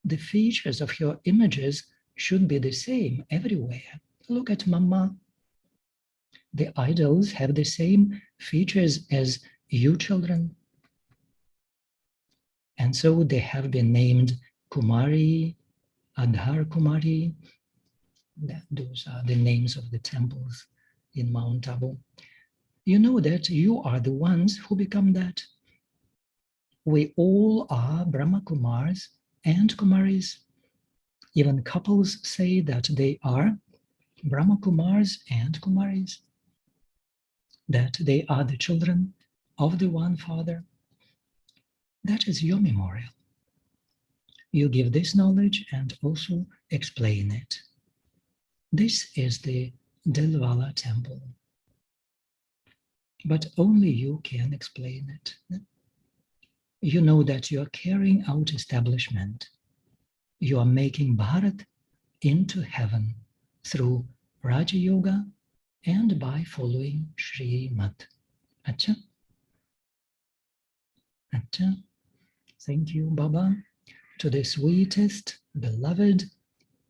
The features of your images should be the same everywhere. Look at Mama. The idols have the same features as you children. And so they have been named Kumari, Adhar Kumari. Those are the names of the temples in Mount Abu. You know that you are the ones who become that. We all are Brahma Kumars and Kumaris. Even couples say that they are Brahma Kumars and Kumaris, that they are the children of the one Father. That is your memorial. You give this knowledge and also explain it. This is the Dilwala temple. But only you can explain it. You know that you are carrying out establishment. You are making Bharat into heaven through Raja Yoga and by following Srimad. Acha? Acha? Thank you, Baba, to the sweetest, beloved,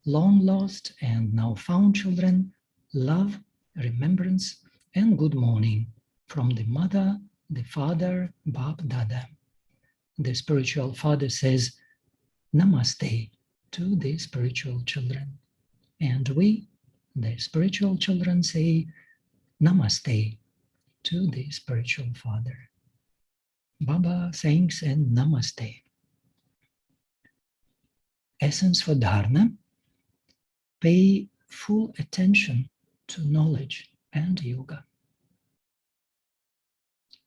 long lost and now found children, love, remembrance, and good morning from the mother, the father, Bap Dada. The spiritual father says Namaste to the spiritual children. And we, the spiritual children, say Namaste to the spiritual father. Baba thanks and Namaste. Essence for dharana: pay full attention to knowledge and yoga.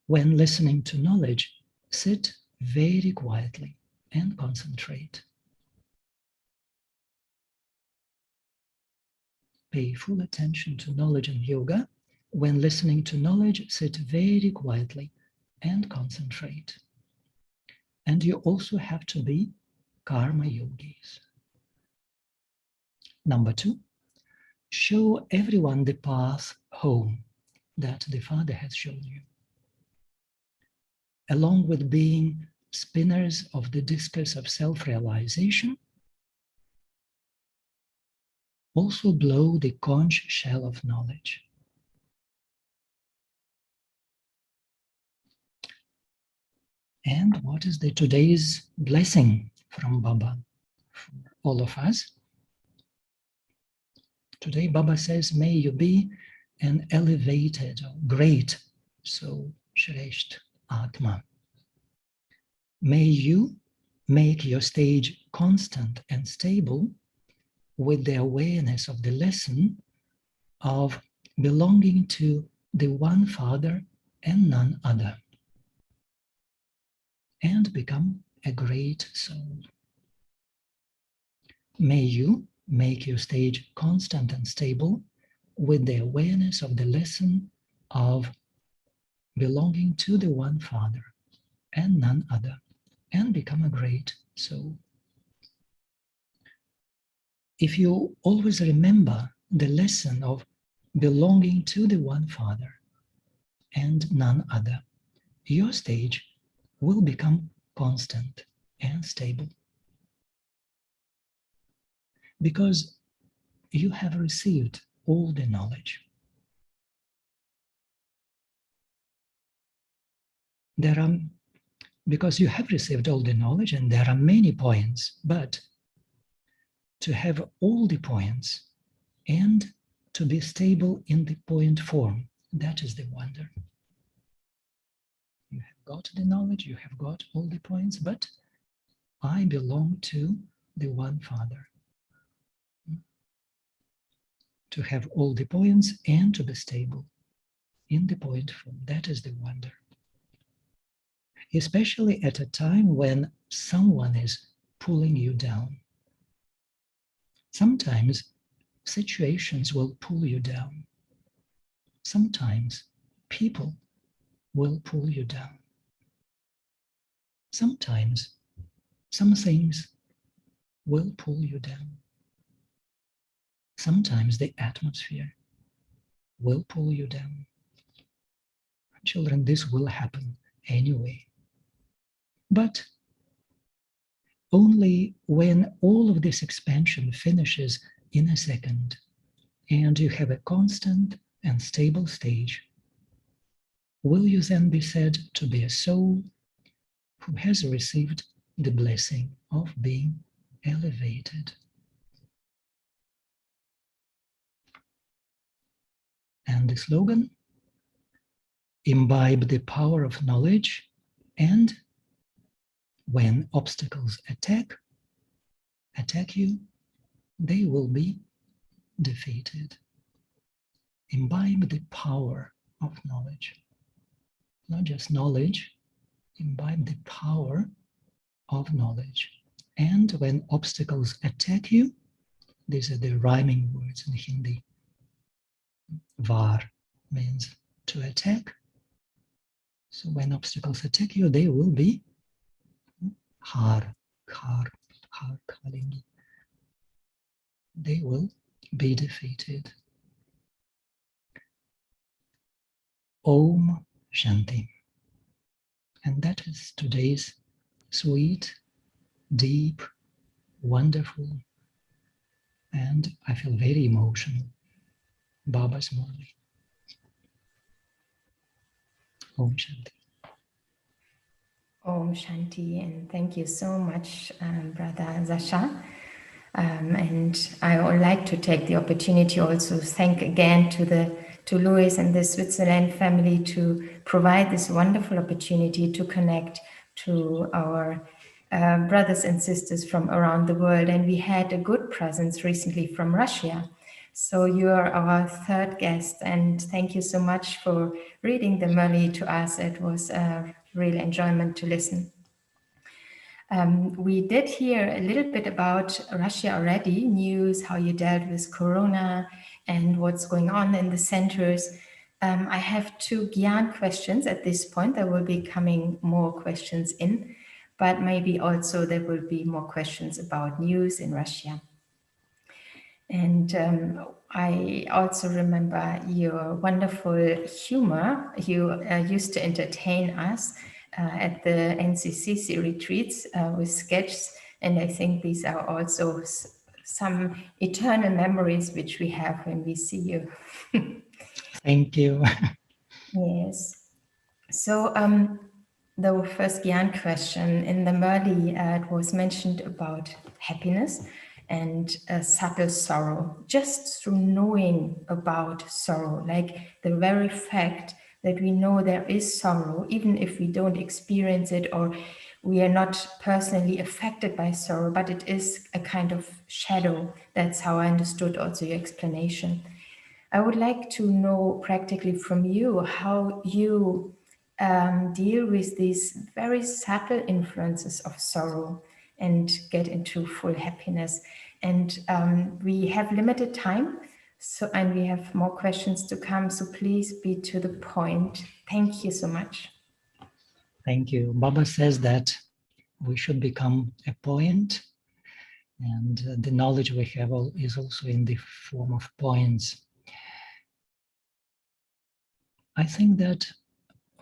When listening to knowledge, sit very quietly and concentrate. Pay full attention to knowledge and yoga. When listening to knowledge, sit very quietly and concentrate. And you also have to be karma yogis. Number 2, show everyone the path home that the Father has shown you. Along with being spinners of the discus of self-realization, also blow the conch shell of knowledge. And what is the today's blessing from Baba for all of us? Today Baba says, may you be an elevated, great soul, Shresht Atma. May you make your stage constant and stable with the awareness of the lesson of belonging to the one Father and none other, and become a great soul. May you make your stage constant and stable with the awareness of the lesson of belonging to the one Father and none other, and become a great soul. If you always remember the lesson of belonging to the one Father and none other, your stage will become constant and stable. Because you have received all the knowledge. Because you have received all the knowledge, and there are many points, but to have all the points and to be stable in the point form, that is the wonder. You have got the knowledge, you have got all the points, but I belong to the one Father. To have all the points and to be stable in the point form, that is the wonder. Especially at a time when someone is pulling you down. Sometimes situations will pull you down. Sometimes people will pull you down. Sometimes some things will pull you down. Sometimes the atmosphere will pull you down. Children, this will happen anyway. But only when all of this expansion finishes in a second and you have a constant and stable stage, will you then be said to be a soul who has received the blessing of being elevated. And the slogan, imbibe the power of knowledge, and when obstacles attack you, they will be defeated. Imbibe the power of knowledge. Not just knowledge, imbibe the power of knowledge. And when obstacles attack you, these are the rhyming words in Hindi. Var means to attack. So when obstacles attack you, they will be har khalengi. They will be defeated. Om Shanti. And that is today's sweet, deep, wonderful and I feel very emotional. Baba's Murli. Om Shanti. Om Shanti, and thank you so much, Brother Sasha. And I would like to take the opportunity also to thank again to Louis and the Switzerland family to provide this wonderful opportunity to connect to our brothers and sisters from around the world. And we had a good presence recently from Russia. So you are our third guest, and thank you so much for reading the Murli to us. It was a real enjoyment to listen. We did hear a little bit about Russia already, news, how you dealt with Corona and what's going on in the centers. I have two Gyan questions at this point. There will be coming more questions in, but maybe also there will be more questions about news in Russia. And I also remember your wonderful humor. You used to entertain us at the NCCC retreats with sketches. And I think these are also some eternal memories which we have when we see you. Thank you. Yes. So the first Gyan question in the Murli, it was mentioned about happiness and subtle sorrow, just through knowing about sorrow, like the very fact that we know there is sorrow, even if we don't experience it or we are not personally affected by sorrow, but it is a kind of shadow. That's how I understood also your explanation. I would like to know practically from you how you deal with these very subtle influences of sorrow and get into full happiness. And we have limited time, and we have more questions to come, so please be to the point. Thank you so much. Thank you. Baba says that we should become a point, and the knowledge we have is also in the form of points. I think that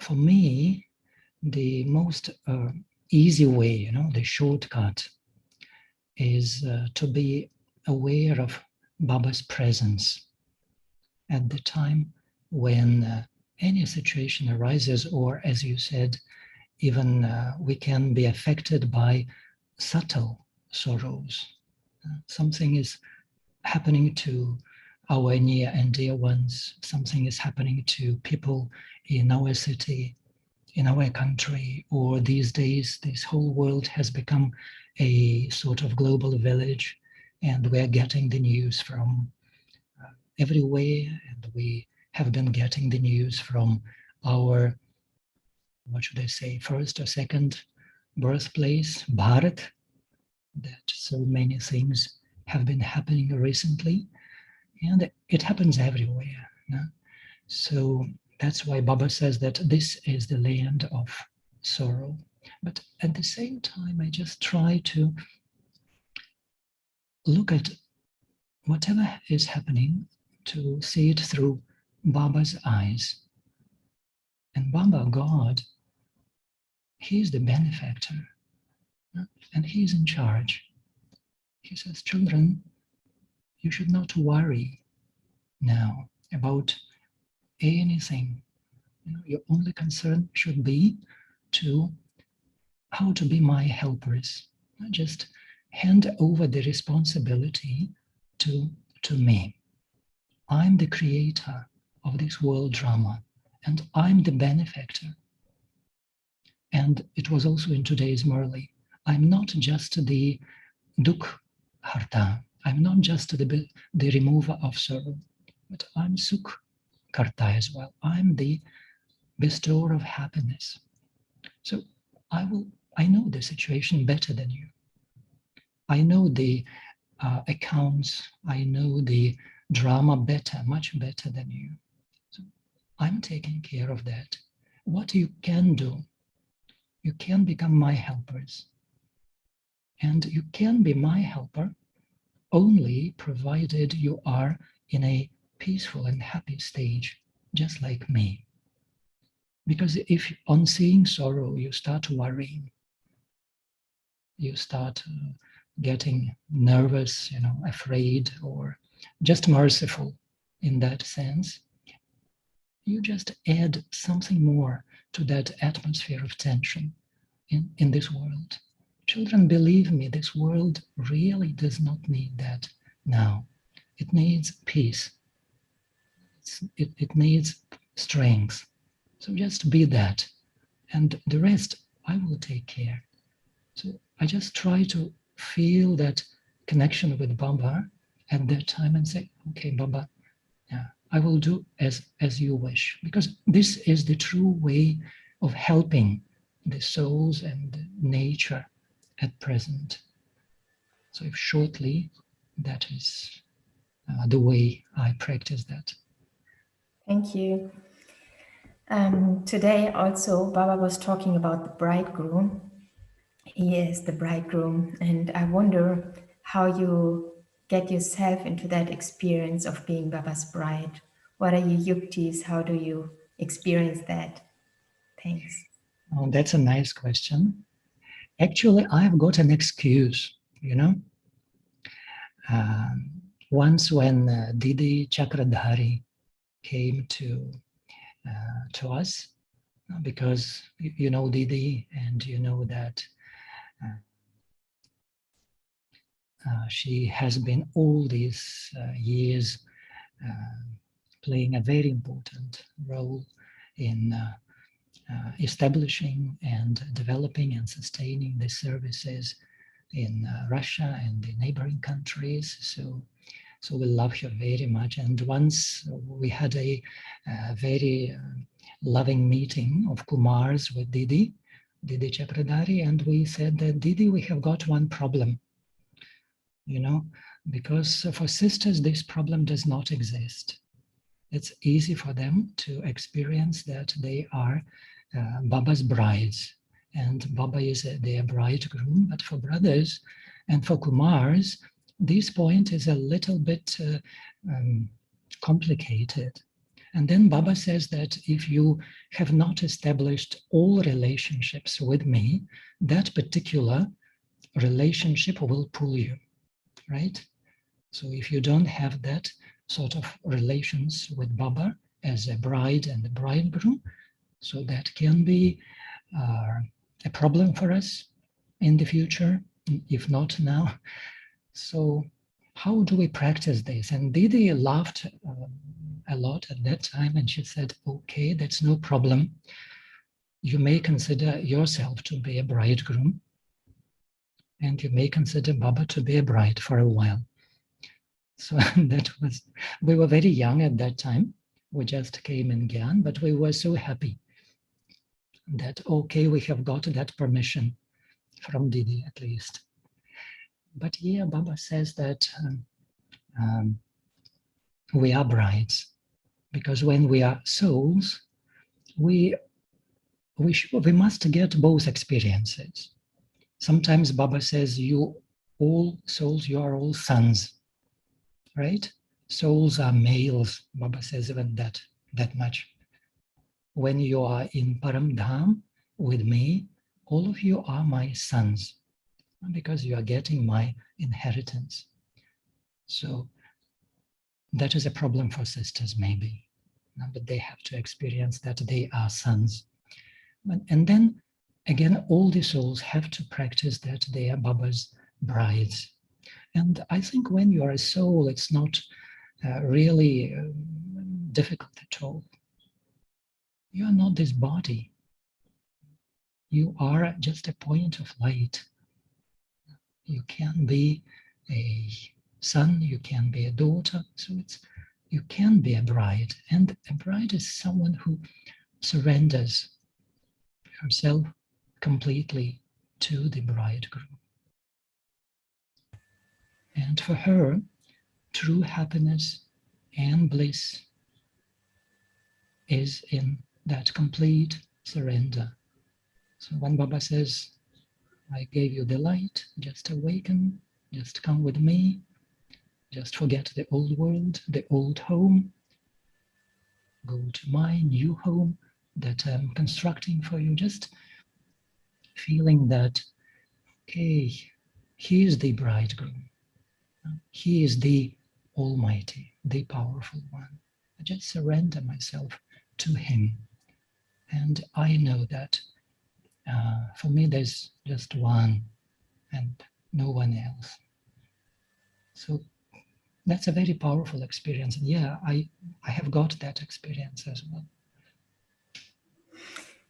for me, the most easy way, the shortcut is to be aware of Baba's presence at the time when any situation arises, or as you said, even we can be affected by subtle sorrows. Something is happening to our near and dear ones. Something is happening to people in our city, in our country, or these days, this whole world has become a sort of global village, and we're getting the news from everywhere, and we have been getting the news from our, what should I say, first or second birthplace, Bharat, that so many things have been happening recently, and it happens everywhere. No? So that's why Baba says that this is the land of sorrow. But at the same time, I just try to look at whatever is happening, to see it through Baba's eyes. And Baba, God, He is the benefactor, and He is in charge. He says, children, you should not worry now about anything. Your only concern should be to how to be my helpers. Just hand over the responsibility to me. I'm the creator of this world drama, and I'm the benefactor. And it was also in today's Murli. I'm not just the dukh harta. I'm not just the remover of sorrow, but I'm sukh karta as well. I'm the bestower of happiness. So I know the situation better than you. I know the accounts. I know the drama better, much better than you. So I'm taking care of that. What you can do, you can become my helpers. And you can be my helper only provided you are in a peaceful and happy stage, just like me. Because if on seeing sorrow, you start worrying, you start getting nervous, afraid, or just merciful in that sense. You just add something more to that atmosphere of tension in this world. Children, believe me, this world really does not need that now. It needs peace. It needs strength. So just be that. And the rest, I will take care. So I just try to feel that connection with Baba at that time and say, okay, Baba, yeah, I will do as you wish. Because this is the true way of helping the souls and nature at present. So if shortly, that is the way I practice that. Thank you. Today also Baba was talking about the bridegroom. He is the bridegroom, and I wonder how you get yourself into that experience of being Baba's bride. What are your yuktis? How do you experience that? Thanks. Oh, that's a nice question. Actually, I've got an excuse, Once when Didi Chakradhari came to us, because you know Didi, and you know that she has been all these years playing a very important role in establishing and developing and sustaining the services in Russia and the neighboring countries. So we love her very much. And once we had a very loving meeting of Kumars with Didi Chakradhari, and we said that, Didi, we have got one problem, because for sisters, this problem does not exist. It's easy for them to experience that they are Baba's brides, and Baba is their bridegroom. But for brothers and for Kumars, this point is a little bit complicated. And then Baba says that if you have not established all relationships with me, that particular relationship will pull you, right? So if you don't have that sort of relations with Baba as a bride and a bridegroom, so that can be a problem for us in the future, if not now. So how do we practice this? And Didi laughed a lot at that time, and she said, okay, that's no problem. You may consider yourself to be a bridegroom, and you may consider Baba to be a bride for a while. So we were very young at that time. We just came in Gyan, but we were so happy that, okay, we have got that permission from Didi at least. But here Baba says that we are brides, because when we are souls, we must get both experiences. Sometimes Baba says, you all souls, you are all sons, right? Souls are males, Baba says even that much. When you are in Param Dham with me, all of you are my sons, because you are getting my inheritance. So that is a problem for sisters, maybe, but they have to experience that they are sons. And then again, all the souls have to practice that they are Baba's brides. And I think when you are a soul, it's not really difficult at all. You are not this body. You are just a point of light. You can be a son, you can be a daughter, so you can be a bride. And a bride is someone who surrenders herself completely to the bridegroom. And for her, true happiness and bliss is in that complete surrender. So when Baba says, I gave you the light, just awaken, just come with me, just forget the old world, the old home, go to my new home that I'm constructing for you, just feeling that, okay, He is the bridegroom. He is the Almighty, the powerful one. I just surrender myself to him. And I know that for me, there's just one and no one else. So that's a very powerful experience. And yeah, I have got that experience as well.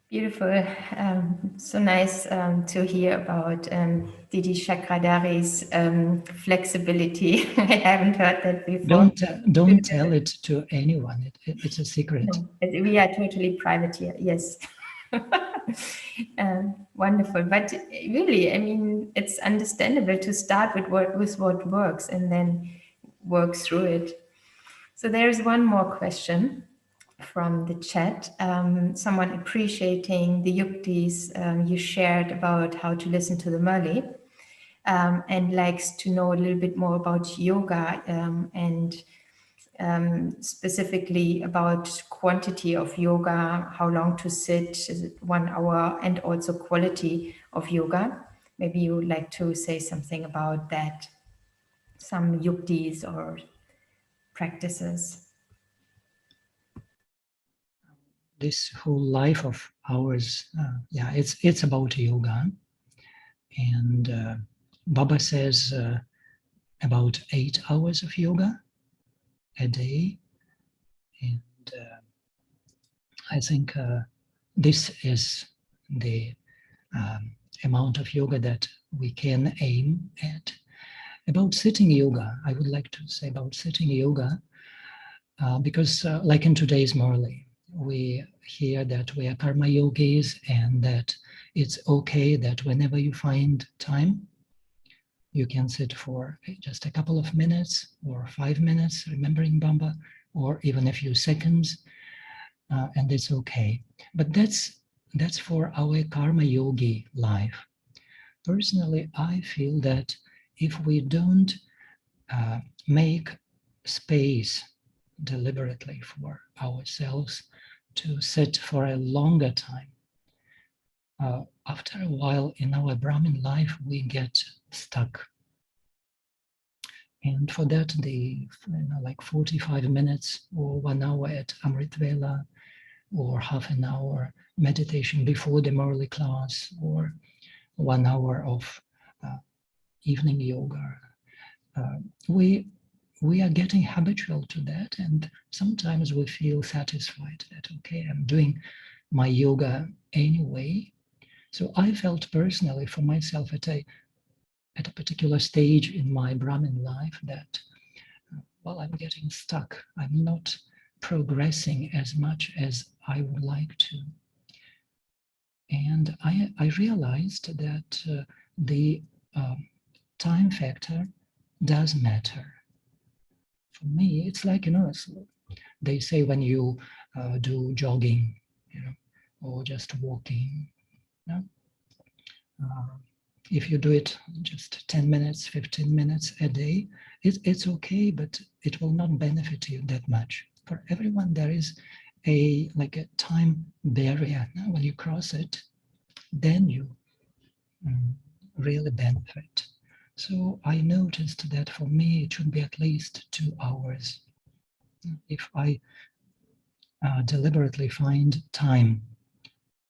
Beautiful. So nice to hear about Didi Chakradari's flexibility. I haven't heard that before. Don't tell it to anyone. It's a secret. No, we are totally private here. Yes. Wonderful. But really, I mean, it's understandable to start with what works and then work through it. So there's one more question from the chat. Someone appreciating the yuktis you shared about how to listen to the Murli, and likes to know a little bit more about yoga and specifically about quantity of yoga, how long to sit, is it 1 hour, and also quality of yoga. Maybe you would like to say something about that, some yuktis or practices. This whole life of ours, yeah, it's about yoga. And Baba says about 8 hours of yoga a day. And I think this is the amount of yoga that we can aim at. About sitting yoga, I would like to say about sitting yoga, because like in today's Murli, we hear that we are karma yogis and that it's okay that whenever you find time, you can sit for just a couple of minutes or 5 minutes, remembering Baba, or even a few seconds, and it's okay. But that's for our karma yogi life. Personally, I feel that if we don't make space deliberately for ourselves to sit for a longer time, after a while in our Brahmin life, we get stuck. And for that, like 45 minutes or 1 hour at Amrit Vela, or half an hour meditation before the Murli class, or 1 hour of evening yoga, we are getting habitual to that, and sometimes we feel satisfied that, okay, I'm doing my yoga anyway. So I felt personally for myself at a particular stage in my Brahmin life that, well, I'm getting stuck. I'm not progressing as much as I would like to. And I realized that the time factor does matter. For me, it's like, they say when you do jogging, or just walking, if you do it just 10 minutes, 15 minutes a day, it's okay, but it will not benefit you that much. For everyone, there is a time barrier. Now, when you cross it, then you really benefit. So I noticed that for me, it should be at least 2 hours. If I deliberately find time,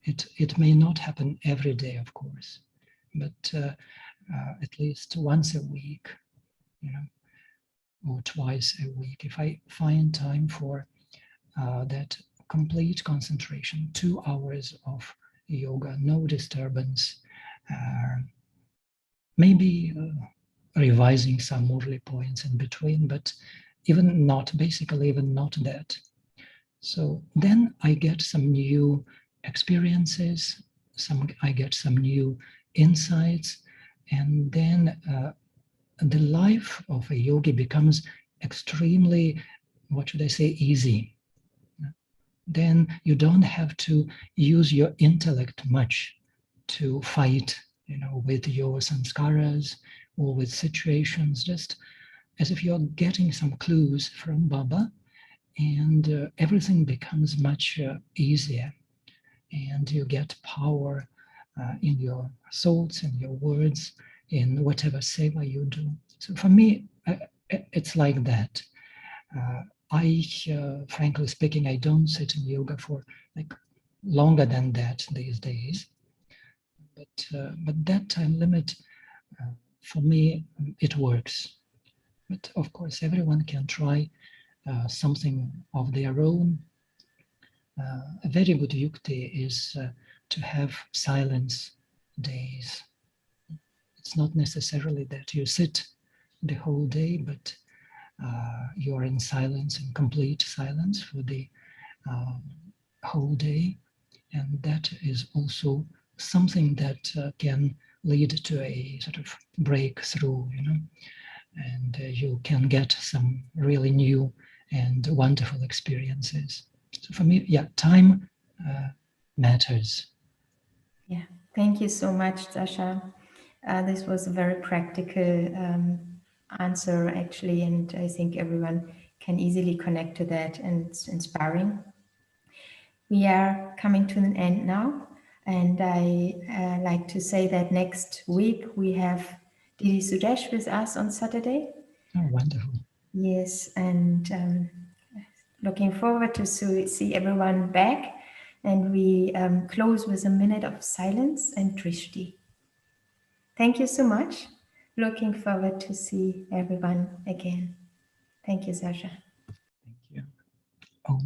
it may not happen every day, of course, but at least once a week, or twice a week. If I find time for that complete concentration, 2 hours of yoga, no disturbance, maybe revising some Murli points in between, but even not that. So then I get some new experiences, I get some new insights, and then the life of a yogi becomes extremely, easy. Then you don't have to use your intellect much to fight, with your samskaras or with situations, just as if you're getting some clues from Baba, and everything becomes much easier, and you get power in your thoughts and your words, in whatever seva you do. So for me, it's like that. Frankly speaking, I don't sit in yoga for like longer than that these days. But that time limit, for me, it works. But of course, everyone can try something of their own. A very good yukti is to have silence days. It's not necessarily that you sit the whole day, but you are in silence, in complete silence for the whole day. And that is also something that can lead to a sort of breakthrough, and you can get some really new and wonderful experiences. So for me, yeah, time matters. Yeah, thank you so much, Sasha. This was a very practical answer, actually, and I think everyone can easily connect to that, and it's inspiring. We are coming to an end now, and I like to say that next week we have Didi Sudesh with us on Saturday. Oh, wonderful. Yes, and looking forward to see everyone back. And we close with a minute of silence and Drishti. Thank you so much. Looking forward to see everyone again. Thank you, Sasha.